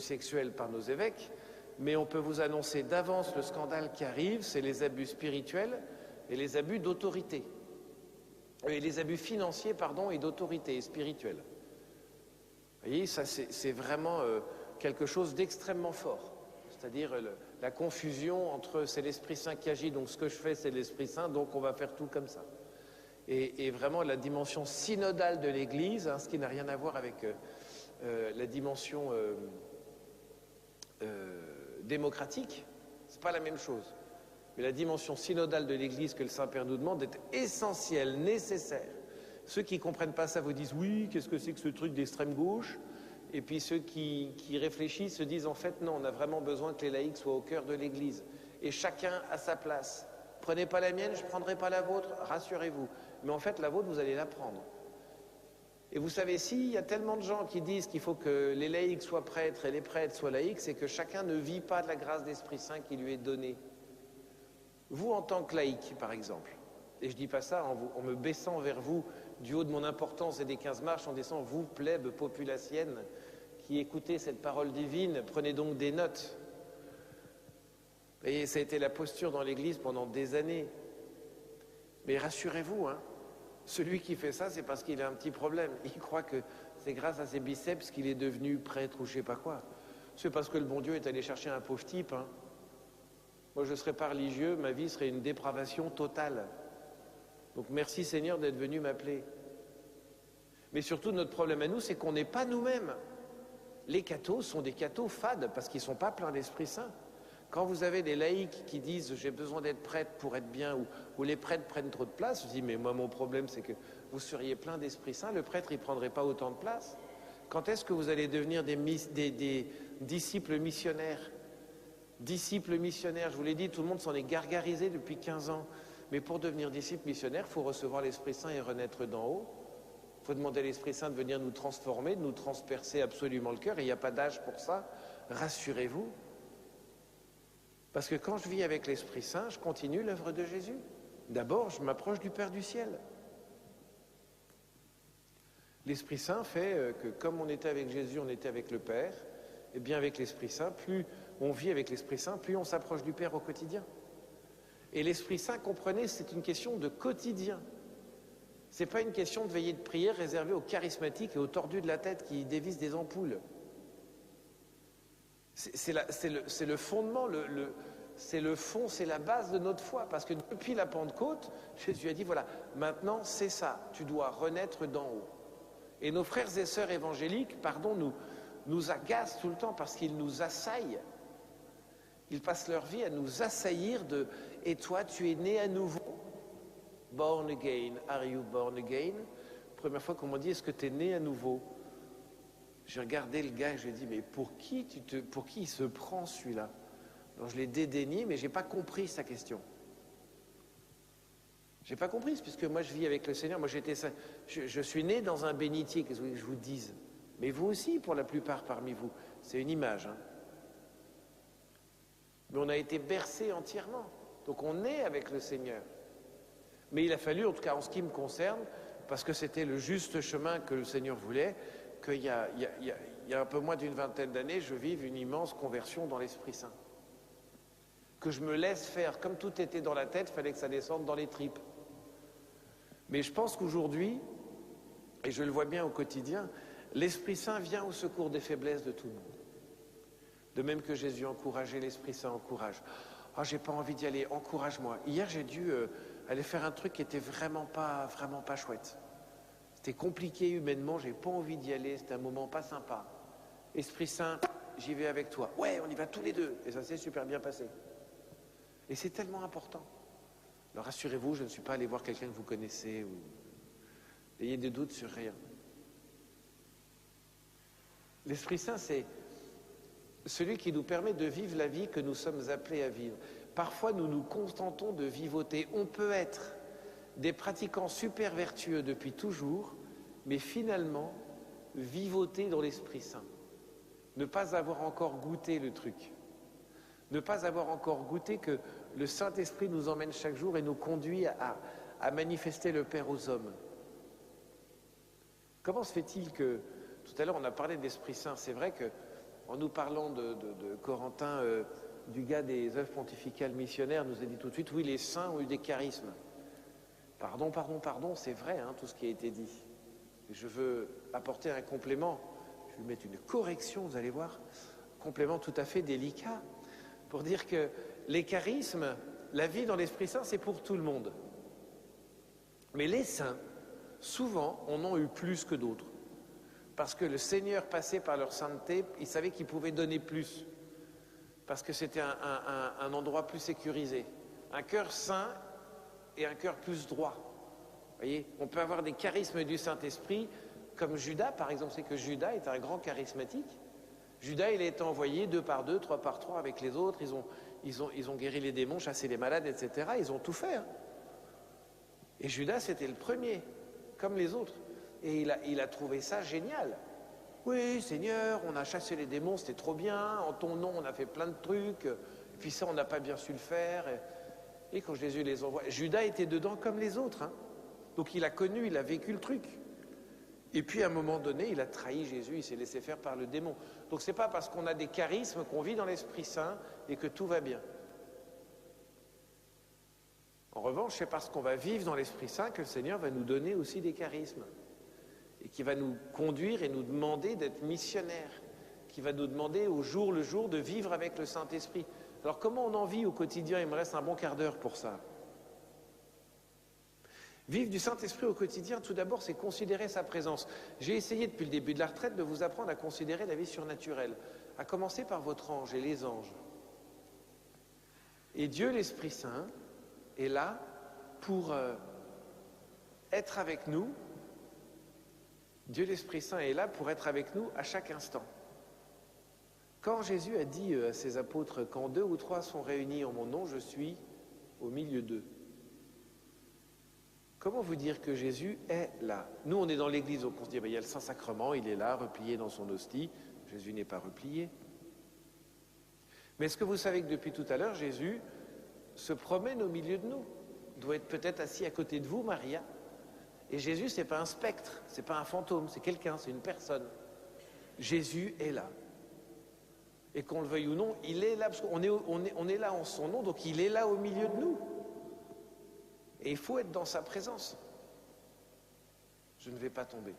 sexuels par nos évêques. Mais on peut vous annoncer d'avance le scandale qui arrive, c'est les abus spirituels et les abus d'autorité. Et les abus financiers, pardon, et d'autorité et spirituelle. Vous voyez, ça c'est vraiment quelque chose d'extrêmement fort. C'est-à-dire la confusion entre c'est l'Esprit Saint qui agit, donc ce que je fais c'est l'Esprit Saint, donc on va faire tout comme ça. Et vraiment la dimension synodale de l'Église, hein, ce qui n'a rien à voir avec la dimension démocratique, c'est pas la même chose. Mais la dimension synodale de l'Église que le Saint-Père nous demande est essentielle, nécessaire. Ceux qui ne comprennent pas ça vous disent « oui, qu'est-ce que c'est que ce truc d'extrême gauche ?» Et puis ceux qui réfléchissent se disent « en fait, non, on a vraiment besoin que les laïcs soient au cœur de l'Église. Et chacun à sa place. Prenez pas la mienne, je ne prendrai pas la vôtre, rassurez-vous. Mais en fait, la vôtre, vous allez la prendre. » Et vous savez, s'il y a tellement de gens qui disent qu'il faut que les laïcs soient prêtres et les prêtres soient laïcs, c'est que chacun ne vit pas de la grâce d'Esprit Saint qui lui est donnée. Vous, en tant que laïc, par exemple, et je ne dis pas ça en me baissant vers vous du haut de mon importance et des 15 marches, en descendant, vous, plèbe populacienne, qui écoutez cette parole divine, prenez donc des notes. Et ça a été la posture dans l'Église pendant des années. Mais rassurez-vous, hein, celui qui fait ça, c'est parce qu'il a un petit problème. Il croit que c'est grâce à ses biceps qu'il est devenu prêtre ou je sais pas quoi. C'est parce que le bon Dieu est allé chercher un pauvre type. Hein. Moi, je ne serais pas religieux, ma vie serait une dépravation totale. Donc merci Seigneur d'être venu m'appeler. Mais surtout, notre problème à nous, c'est qu'on n'est pas nous-mêmes. Les cathos sont des cathos fades parce qu'ils ne sont pas pleins d'Esprit Saint. Quand vous avez des laïcs qui disent « j'ai besoin d'être prêtre pour être bien » ou les prêtres prennent trop de place, je dis « mais moi mon problème c'est que vous seriez plein d'Esprit Saint, le prêtre il ne prendrait pas autant de place. Quand est-ce que vous allez devenir des disciples missionnaires ? Disciples missionnaires, je vous l'ai dit, tout le monde s'en est gargarisé depuis 15 ans. Mais pour devenir disciple missionnaire, il faut recevoir l'Esprit Saint et renaître d'en haut. Il faut demander à l'Esprit Saint de venir nous transformer, de nous transpercer absolument le cœur, et il n'y a pas d'âge pour ça. Rassurez-vous. Parce que quand je vis avec l'Esprit Saint, je continue l'œuvre de Jésus. D'abord, je m'approche du Père du ciel. L'Esprit Saint fait que comme on était avec Jésus, on était avec le Père, et bien avec l'Esprit Saint, plus on vit avec l'Esprit Saint, plus on s'approche du Père au quotidien. Et l'Esprit Saint, comprenez, c'est une question de quotidien. C'est pas une question de veillée de prière réservée aux charismatiques et aux tordus de la tête qui dévissent des ampoules. C'est le fondement, c'est le fond, c'est la base de notre foi. Parce que depuis la Pentecôte, Jésus a dit, voilà, maintenant c'est ça, tu dois renaître d'en haut. Et nos frères et sœurs évangéliques, pardon, nous agacent tout le temps parce qu'ils nous assaillent. Ils passent leur vie à nous assaillir de « et toi, tu es né à nouveau ?» Born again, are you born again? Première fois qu'on m'a dit, est-ce que tu es né à nouveau? J'ai regardé le gars et je lui ai dit, mais pour qui il se prend celui-là? Alors je l'ai dédaigné, mais je n'ai pas compris sa question. Je n'ai pas compris, puisque moi je vis avec le Seigneur. Moi je suis né dans un bénitier, qu'est-ce que je vous dise? Mais vous aussi, pour la plupart parmi vous. C'est une image. Hein. Mais on a été bercé entièrement. Donc on est avec le Seigneur. Mais il a fallu, en tout cas en ce qui me concerne, parce que c'était le juste chemin que le Seigneur voulait, qu'il y a un peu moins d'une vingtaine d'années, je vive une immense conversion dans l'Esprit Saint. Que je me laisse faire, comme tout était dans la tête, il fallait que ça descende dans les tripes. Mais je pense qu'aujourd'hui, et je le vois bien au quotidien, l'Esprit Saint vient au secours des faiblesses de tout le monde. De même que Jésus encourageait, l'Esprit Saint encourage. Ah, j'ai pas envie d'y aller, encourage-moi. Hier, j'ai dû aller faire un truc qui était vraiment pas chouette. C'était compliqué humainement, j'ai pas envie d'y aller, c'était un moment pas sympa. Esprit Saint, j'y vais avec toi. Ouais, on y va tous les deux. Et ça s'est super bien passé. Et c'est tellement important. Alors rassurez-vous, je ne suis pas allé voir quelqu'un que vous connaissez ou n'ayez des doutes sur rien. L'Esprit Saint, c'est celui qui nous permet de vivre la vie que nous sommes appelés à vivre. Parfois, nous nous contentons de vivoter. On peut être des pratiquants super vertueux depuis toujours, mais finalement, vivoter dans l'Esprit Saint. Ne pas avoir encore goûté le truc. Ne pas avoir encore goûté que le Saint-Esprit nous emmène chaque jour et nous conduit à manifester le Père aux hommes. Comment se fait-il que, tout à l'heure on a parlé d'Esprit Saint, c'est vrai que en nous parlant de Corentin, du gars des œuvres pontificales missionnaires, nous a dit tout de suite, oui, les saints ont eu des charismes. Pardon, c'est vrai, hein, tout ce qui a été dit. Je veux apporter un complément, je vais mettre une correction, vous allez voir, complément tout à fait délicat, pour dire que les charismes, la vie dans l'Esprit Saint, c'est pour tout le monde. Mais les saints, souvent, en ont eu plus que d'autres. Parce que le Seigneur passait par leur sainteté, il savait qu'il pouvait donner plus. Parce que c'était un endroit plus sécurisé. Un cœur saint et un cœur plus droit. Vous voyez, on peut avoir des charismes du Saint-Esprit, comme Judas, par exemple. C'est que Judas est un grand charismatique. Judas, il a été envoyé 2 par 2, 3 par 3 avec les autres. Ils ont guéri les démons, chassé les malades, etc. Ils ont tout fait. Hein. Et Judas, c'était le premier, comme les autres. Et il a trouvé ça génial. Oui, Seigneur, on a chassé les démons, c'était trop bien. En ton nom, on a fait plein de trucs. Et puis ça, on n'a pas bien su le faire. Et quand Jésus les envoie... Judas était dedans comme les autres. Hein. Donc il a connu, il a vécu le truc. Et puis à un moment donné, il a trahi Jésus, il s'est laissé faire par le démon. Donc c'est pas parce qu'on a des charismes qu'on vit dans l'Esprit Saint et que tout va bien. En revanche, c'est parce qu'on va vivre dans l'Esprit Saint que le Seigneur va nous donner aussi des charismes et qui va nous conduire et nous demander d'être missionnaires, qui va nous demander au jour le jour de vivre avec le Saint-Esprit. Alors comment on en vit au quotidien? Il me reste un bon quart d'heure pour ça. Vivre du Saint-Esprit au quotidien, tout d'abord, c'est considérer sa présence. J'ai essayé depuis le début de la retraite de vous apprendre à considérer la vie surnaturelle, à commencer par votre ange et les anges. Et Dieu, l'Esprit Saint, est là pour être avec nous. Dieu, l'Esprit Saint, est là pour être avec nous à chaque instant. Quand Jésus a dit à ses apôtres, « Quand 2 ou 3 sont réunis en mon nom, je suis au milieu d'eux », comment vous dire que Jésus est là? Nous, on est dans l'église, donc on se dit, il y a le Saint-Sacrement, il est là, replié dans son hostie. Jésus n'est pas replié. Mais est-ce que vous savez que depuis tout à l'heure, Jésus se promène au milieu de nous? Il doit être peut-être assis à côté de vous, Maria. Et Jésus, ce n'est pas un spectre, ce n'est pas un fantôme, c'est quelqu'un, c'est une personne. Jésus est là. Et qu'on le veuille ou non, il est là, parce qu'on est là en son nom, donc il est là au milieu de nous. Et il faut être dans sa présence. Je ne vais pas tomber.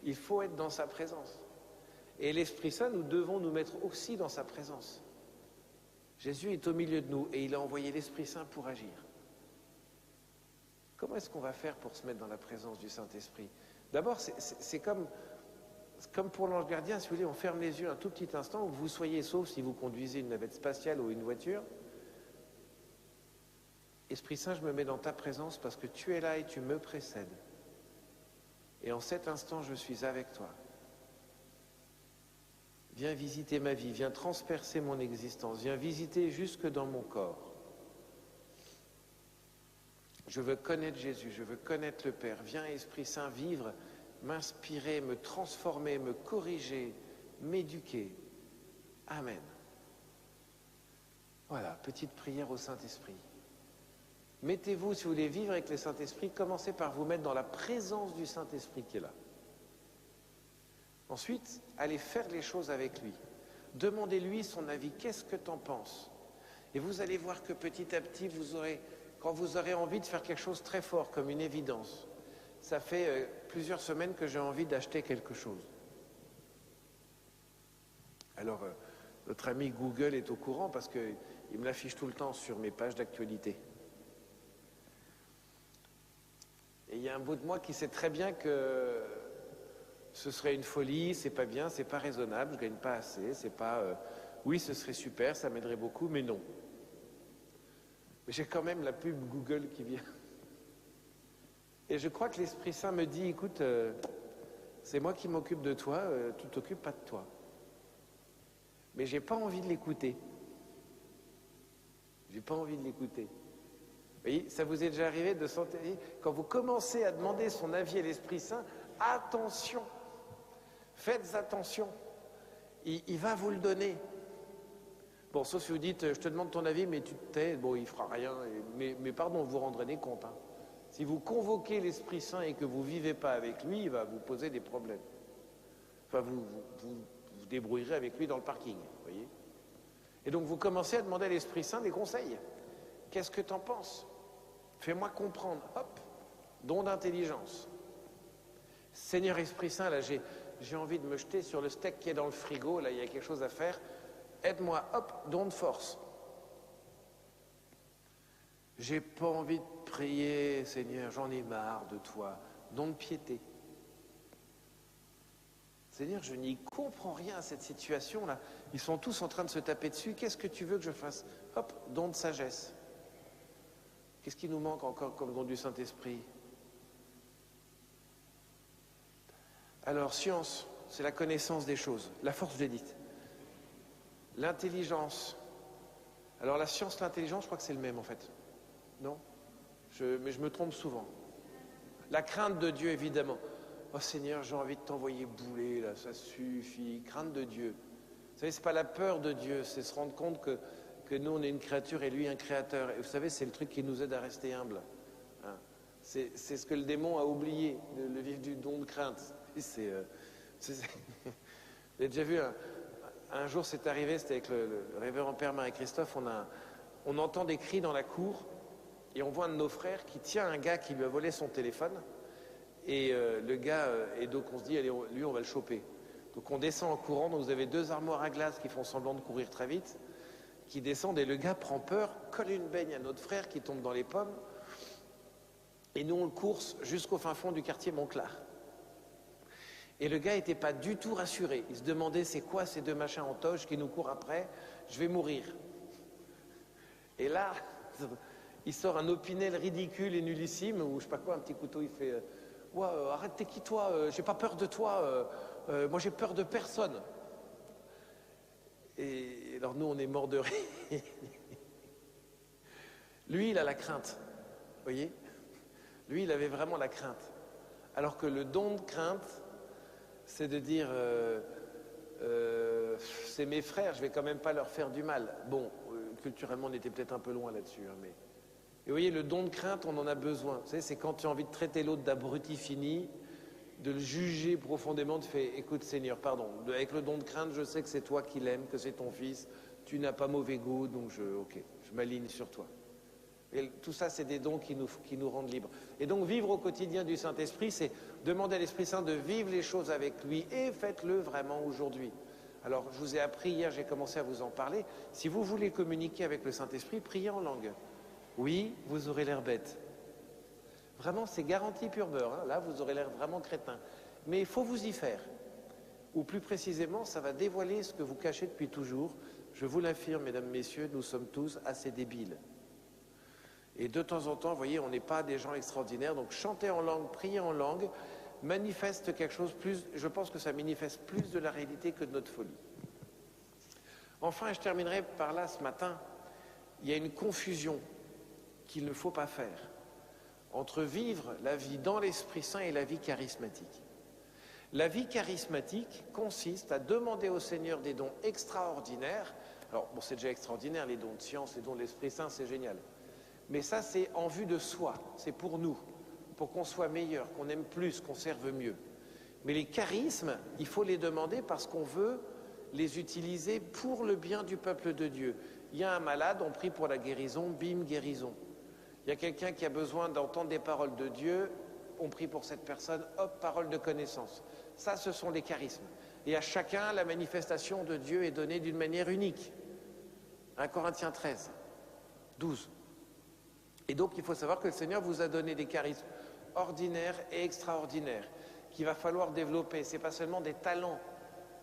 Il faut être dans sa présence. Et l'Esprit Saint, nous devons nous mettre aussi dans sa présence. Jésus est au milieu de nous et il a envoyé l'Esprit Saint pour agir. Comment est-ce qu'on va faire pour se mettre dans la présence du Saint-Esprit? D'abord, c'est comme pour l'ange gardien, si vous voulez, on ferme les yeux un tout petit instant, où vous soyez sauf si vous conduisez une navette spatiale ou une voiture. Esprit Saint, je me mets dans ta présence parce que tu es là et tu me précèdes. Et en cet instant, je suis avec toi. Viens visiter ma vie, viens transpercer mon existence, viens visiter jusque dans mon corps. Je veux connaître Jésus, je veux connaître le Père. Viens, Esprit Saint, vivre, m'inspirer, me transformer, me corriger, m'éduquer. Amen. Voilà, petite prière au Saint-Esprit. Mettez-vous, si vous voulez vivre avec le Saint-Esprit, commencez par vous mettre dans la présence du Saint-Esprit qui est là. Ensuite, allez faire les choses avec lui. Demandez-lui son avis. Qu'est-ce que tu en penses? Et vous allez voir que petit à petit, quand vous aurez envie de faire quelque chose de très fort, comme une évidence, ça fait plusieurs semaines que j'ai envie d'acheter quelque chose. Alors, notre ami Google est au courant parce qu'il me l'affiche tout le temps sur mes pages d'actualité. Et il y a un bout de moi qui sait très bien que ce serait une folie, c'est pas bien, c'est pas raisonnable, je gagne pas assez, c'est pas... oui, ce serait super, ça m'aiderait beaucoup, mais non. Mais j'ai quand même la pub Google qui vient. Et je crois que l'Esprit Saint me dit, écoute, c'est moi qui m'occupe de toi, tu t'occupes pas de toi. Mais j'ai pas envie de l'écouter. J'ai pas envie de l'écouter. Vous voyez, ça vous est déjà arrivé de sentir, quand vous commencez à demander son avis à l'Esprit Saint, attention, faites attention, il va vous le donner. Bon, sauf si vous dites, je te demande ton avis, mais tu te tais, bon, il fera rien, mais pardon, vous rendrez des comptes. Hein. Si vous convoquez l'Esprit Saint et que vous ne vivez pas avec lui, il va vous poser des problèmes. Enfin, vous débrouillerez avec lui dans le parking, vous voyez. Et donc vous commencez à demander à l'Esprit Saint des conseils. Qu'est-ce que tu en penses? Fais-moi comprendre. Hop, don d'intelligence. Seigneur Esprit Saint, là, j'ai envie de me jeter sur le steak qui est dans le frigo, là, il y a quelque chose à faire. Aide-moi, hop, don de force. J'ai pas envie de prier, Seigneur, j'en ai marre de toi. Don de piété. Seigneur, je n'y comprends rien à cette situation-là. Ils sont tous en train de se taper dessus. Qu'est-ce que tu veux que je fasse? Hop, don de sagesse. Qu'est-ce qui nous manque encore comme don du Saint-Esprit? Alors, science, c'est la connaissance des choses, la force d'édite. L'intelligence. Alors, la science, l'intelligence, je crois que c'est le même en fait. Non? Mais je me trompe souvent. La crainte de Dieu, évidemment. Oh Seigneur, j'ai envie de t'envoyer bouler, là, ça suffit. Crainte de Dieu. Vous savez, c'est pas la peur de Dieu, c'est se rendre compte que nous, on est une créature et lui, un créateur. Et vous savez, c'est le truc qui nous aide à rester humbles. Hein. C'est ce que le démon a oublié, le vivre du don de crainte. J'ai déjà vu, un jour c'est arrivé, c'était avec le révérend père Marie-Christophe, on entend des cris dans la cour et on voit un de nos frères qui tient un gars qui lui a volé son téléphone et le gars, et donc on se dit, allez, lui on va le choper. Donc on descend en courant, donc vous avez 2 armoires à glace qui font semblant de courir très vite, qui descendent et le gars prend peur, colle une baigne à notre frère qui tombe dans les pommes et nous on le course jusqu'au fin fond du quartier Montclar. Et le gars n'était pas du tout rassuré. Il se demandait c'est quoi ces 2 machins en toge qui nous courent après, je vais mourir. Et là, il sort un opinel ridicule et nullissime, ou je sais pas quoi, un petit couteau, il fait ouais, arrête, t'es qui toi, j'ai pas peur de toi, moi j'ai peur de personne. Et alors nous on est morts de rire. Lui il a la crainte, vous voyez. Lui il avait vraiment la crainte. Alors que le don de crainte, c'est de dire c'est mes frères, je vais quand même pas leur faire du mal. Bon, culturellement on était peut-être un peu loin là-dessus, hein, mais... Et vous voyez, le don de crainte, on en a besoin. Vous savez, c'est quand tu as envie de traiter l'autre d'abruti fini, de le juger profondément, de faire écoute Seigneur, pardon, avec le don de crainte, je sais que c'est toi qui l'aimes, que c'est ton fils, tu n'as pas mauvais goût, donc je m'aligne sur toi. Et tout ça, c'est des dons qui nous rendent libres. Et donc, vivre au quotidien du Saint-Esprit, c'est demander à l'Esprit Saint de vivre les choses avec lui, et faites-le vraiment aujourd'hui. Alors, je vous ai appris hier, j'ai commencé à vous en parler. Si vous voulez communiquer avec le Saint-Esprit, priez en langue. Oui, vous aurez l'air bête. Vraiment, c'est garanti pur beurre. Hein. Là, vous aurez l'air vraiment crétin. Mais il faut vous y faire. Ou plus précisément, ça va dévoiler ce que vous cachez depuis toujours. Je vous l'affirme, mesdames, messieurs, nous sommes tous assez débiles. Et de temps en temps, vous voyez, on n'est pas des gens extraordinaires. Donc, chanter en langue, prier en langue, manifeste quelque chose plus... Je pense que ça manifeste plus de la réalité que de notre folie. Enfin, je terminerai par là ce matin. Il y a une confusion qu'il ne faut pas faire entre vivre la vie dans l'Esprit Saint et la vie charismatique. La vie charismatique consiste à demander au Seigneur des dons extraordinaires. Alors, bon, c'est déjà extraordinaire, les dons de science, les dons de l'Esprit Saint, c'est génial. Mais ça, c'est en vue de soi, c'est pour nous, pour qu'on soit meilleur, qu'on aime plus, qu'on serve mieux. Mais les charismes, il faut les demander parce qu'on veut les utiliser pour le bien du peuple de Dieu. Il y a un malade, on prie pour la guérison, bim, guérison. Il y a quelqu'un qui a besoin d'entendre des paroles de Dieu, on prie pour cette personne, hop, parole de connaissance. Ça, ce sont les charismes. Et à chacun, la manifestation de Dieu est donnée d'une manière unique. 1 Corinthiens 13, 12. Et donc, il faut savoir que le Seigneur vous a donné des charismes ordinaires et extraordinaires qu'il va falloir développer. Ce n'est pas seulement des talents,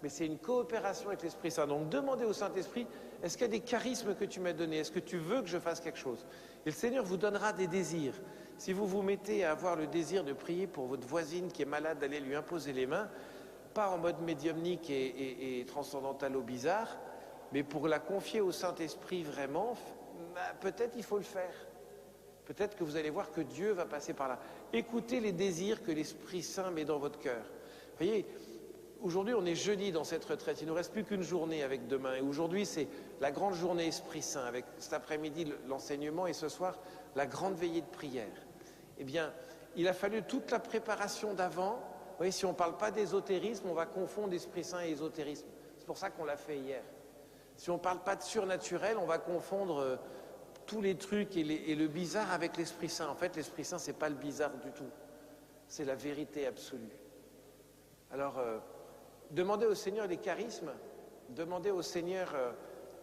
mais c'est une coopération avec l'Esprit Saint. Donc, demandez au Saint-Esprit, est-ce qu'il y a des charismes que tu m'as donnés? Est-ce que tu veux que je fasse quelque chose? Et le Seigneur vous donnera des désirs. Si vous vous mettez à avoir le désir de prier pour votre voisine qui est malade, d'aller lui imposer les mains, pas en mode médiumnique et transcendantal au bizarre, mais pour la confier au Saint-Esprit vraiment, peut-être il faut le faire. Peut-être que vous allez voir que Dieu va passer par là. Écoutez les désirs que l'Esprit Saint met dans votre cœur. Vous voyez, aujourd'hui on est jeudi dans cette retraite, il ne nous reste plus qu'une journée avec demain. Et aujourd'hui c'est la grande journée Esprit Saint, avec cet après-midi l'enseignement et ce soir la grande veillée de prière. Eh bien, il a fallu toute la préparation d'avant. Vous voyez, si on ne parle pas d'ésotérisme, on va confondre Esprit Saint et ésotérisme. C'est pour ça qu'on l'a fait hier. Si on ne parle pas de surnaturel, on va confondre tous les trucs et le bizarre avec l'Esprit Saint. En fait, l'Esprit Saint, ce n'est pas le bizarre du tout. C'est la vérité absolue. Alors, demandez au Seigneur les charismes, demandez au Seigneur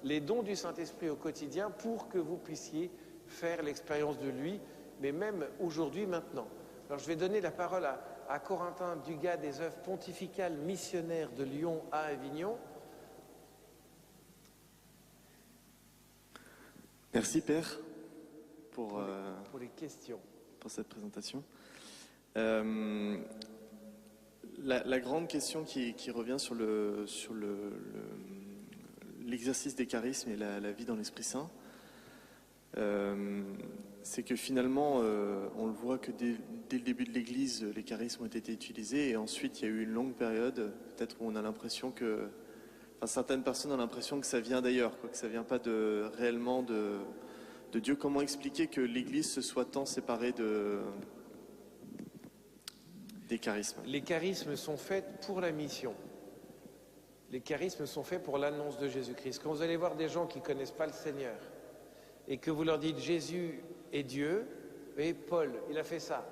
les dons du Saint-Esprit au quotidien pour que vous puissiez faire l'expérience de lui, mais même aujourd'hui, maintenant. Alors, je vais donner la parole à Corentin Dugas des œuvres pontificales missionnaires de Lyon à Avignon. Merci Père pour les questions. Pour cette présentation. La grande question qui revient sur l'exercice des charismes et la vie dans l'Esprit Saint, c'est que finalement, on le voit que dès le début de l'Église, les charismes ont été utilisés et ensuite il y a eu une longue période, peut-être où on a l'impression que, enfin, certaines personnes ont l'impression que ça vient d'ailleurs, que ça vient pas réellement de Dieu. Comment expliquer que l'Église se soit tant séparée Des charismes. Les charismes sont faits pour la mission. Les charismes sont faits pour l'annonce de Jésus-Christ. Quand vous allez voir des gens qui ne connaissent pas le Seigneur et que vous leur dites Jésus est Dieu, et Paul, il a fait ça.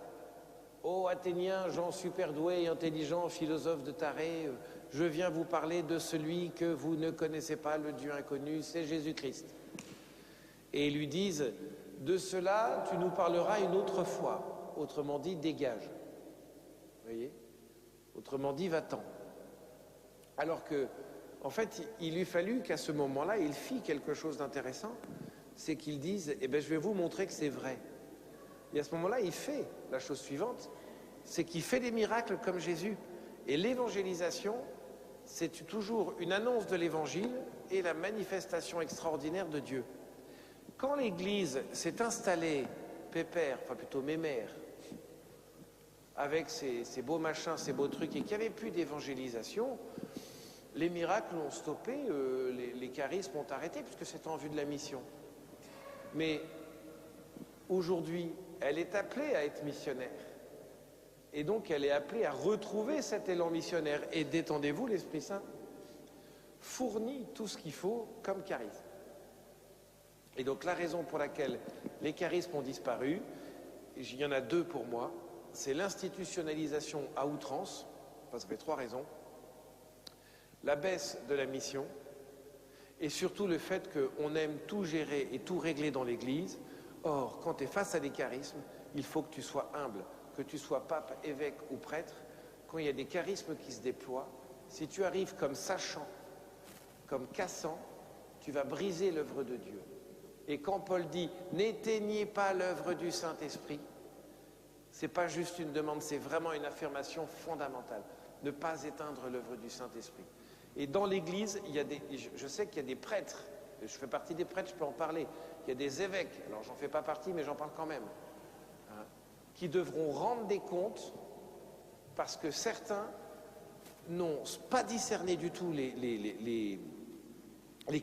Ô Athéniens, gens super doués et intelligents, philosophes de tarés, je viens vous parler de celui que vous ne connaissez pas, le Dieu inconnu, c'est Jésus-Christ. Et ils lui disent, de cela tu nous parleras une autre fois. Autrement dit, dégage. Vous voyez? Autrement dit, va-t'en. Alors que, en fait, il lui fallut qu'à ce moment-là, il fit quelque chose d'intéressant, c'est qu'il dise, eh bien, je vais vous montrer que c'est vrai. Et à ce moment-là, il fait la chose suivante, c'est qu'il fait des miracles comme Jésus. Et l'évangélisation, c'est toujours une annonce de l'évangile et la manifestation extraordinaire de Dieu. Quand l'Église s'est installée, pépère, enfin plutôt mémère, avec ces beaux machins, ces beaux trucs, et qu'il n'y avait plus d'évangélisation, les miracles ont stoppé, les charismes ont arrêté, puisque c'était en vue de la mission. Mais aujourd'hui, elle est appelée à être missionnaire. Et donc, elle est appelée à retrouver cet élan missionnaire. Et détendez-vous, l'Esprit Saint fournit tout ce qu'il faut comme charisme. Et donc, la raison pour laquelle les charismes ont disparu, il y en a deux pour moi, c'est l'institutionnalisation à outrance, enfin, ça fait trois raisons, la baisse de la mission, et surtout le fait qu'on aime tout gérer et tout régler dans l'Église. Or, quand tu es face à des charismes, il faut que tu sois humble, que tu sois pape, évêque ou prêtre. Quand il y a des charismes qui se déploient, si tu arrives comme sachant, comme cassant, tu vas briser l'œuvre de Dieu. Et quand Paul dit « n'éteignez pas l'œuvre du Saint-Esprit », c'est pas juste une demande, c'est vraiment une affirmation fondamentale. Ne pas éteindre l'œuvre du Saint-Esprit. Et dans l'Église, je sais qu'il y a des prêtres, je fais partie des prêtres, je peux en parler, il y a des évêques, alors j'en fais pas partie, mais j'en parle quand même, hein, qui devront rendre des comptes parce que certains n'ont pas discerné du tout les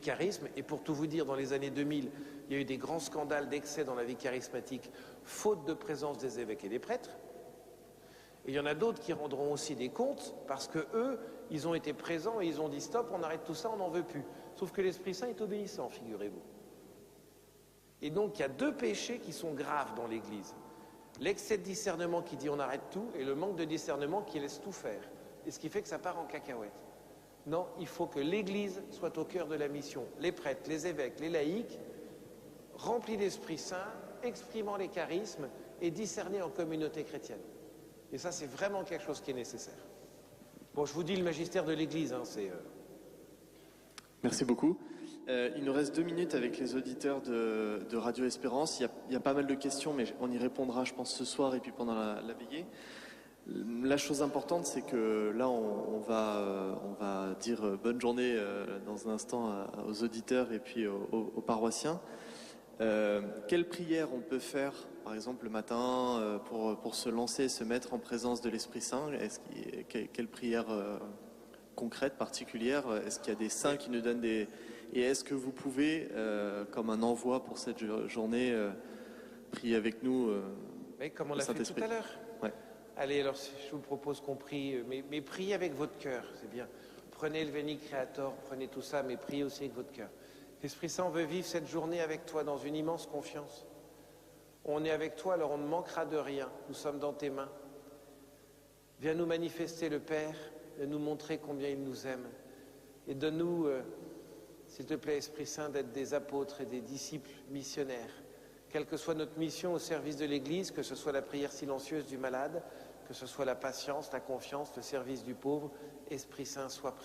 charismes. Et pour tout vous dire, dans les années 2000, il y a eu des grands scandales d'excès dans la vie charismatique, faute de présence des évêques et des prêtres. Et il y en a d'autres qui rendront aussi des comptes parce que eux, ils ont été présents et ils ont dit stop, on arrête tout ça, on n'en veut plus. Sauf que l'Esprit Saint est obéissant, figurez-vous. Et donc il y a deux péchés qui sont graves dans l'Église. L'excès de discernement qui dit on arrête tout et le manque de discernement qui laisse tout faire. Et ce qui fait que ça part en cacahuète. Non, il faut que l'Église soit au cœur de la mission. Les prêtres, les évêques, les laïcs, remplis d'Esprit Saint, exprimant les charismes et discernés en communauté chrétienne. Et ça, c'est vraiment quelque chose qui est nécessaire. Bon, je vous dis le magistère de l'Église, hein, c'est... Merci beaucoup. Il nous reste 2 minutes avec les auditeurs de Radio Espérance. Il y a pas mal de questions, mais on y répondra, je pense, ce soir et puis pendant la veillée. La chose importante, c'est que là, on va dire bonne journée dans un instant aux auditeurs et puis aux paroissiens. Quelle prière on peut faire, par exemple, le matin pour se lancer, se mettre en présence de l'Esprit Saint? Quelle prière concrète, particulière? Est-ce qu'il y a des saints qui nous donnent des... Et est-ce que vous pouvez, comme un envoi pour cette journée, prier avec nous oui, comme on l'a fait tout à l'heure. Ouais. Allez, alors je vous propose qu'on prie, mais priez avec votre cœur, c'est bien. Prenez le Veni Creator, prenez tout ça, mais priez aussi avec votre cœur. L'Esprit Saint veut vivre cette journée avec toi dans une immense confiance. On est avec toi, alors on ne manquera de rien. Nous sommes dans tes mains. Viens nous manifester le Père, viens nous montrer combien il nous aime. Et donne-nous, s'il te plaît, Esprit Saint, d'être des apôtres et des disciples missionnaires. Quelle que soit notre mission au service de l'Église, que ce soit la prière silencieuse du malade, que ce soit la patience, la confiance, le service du pauvre, Esprit Saint, sois présent.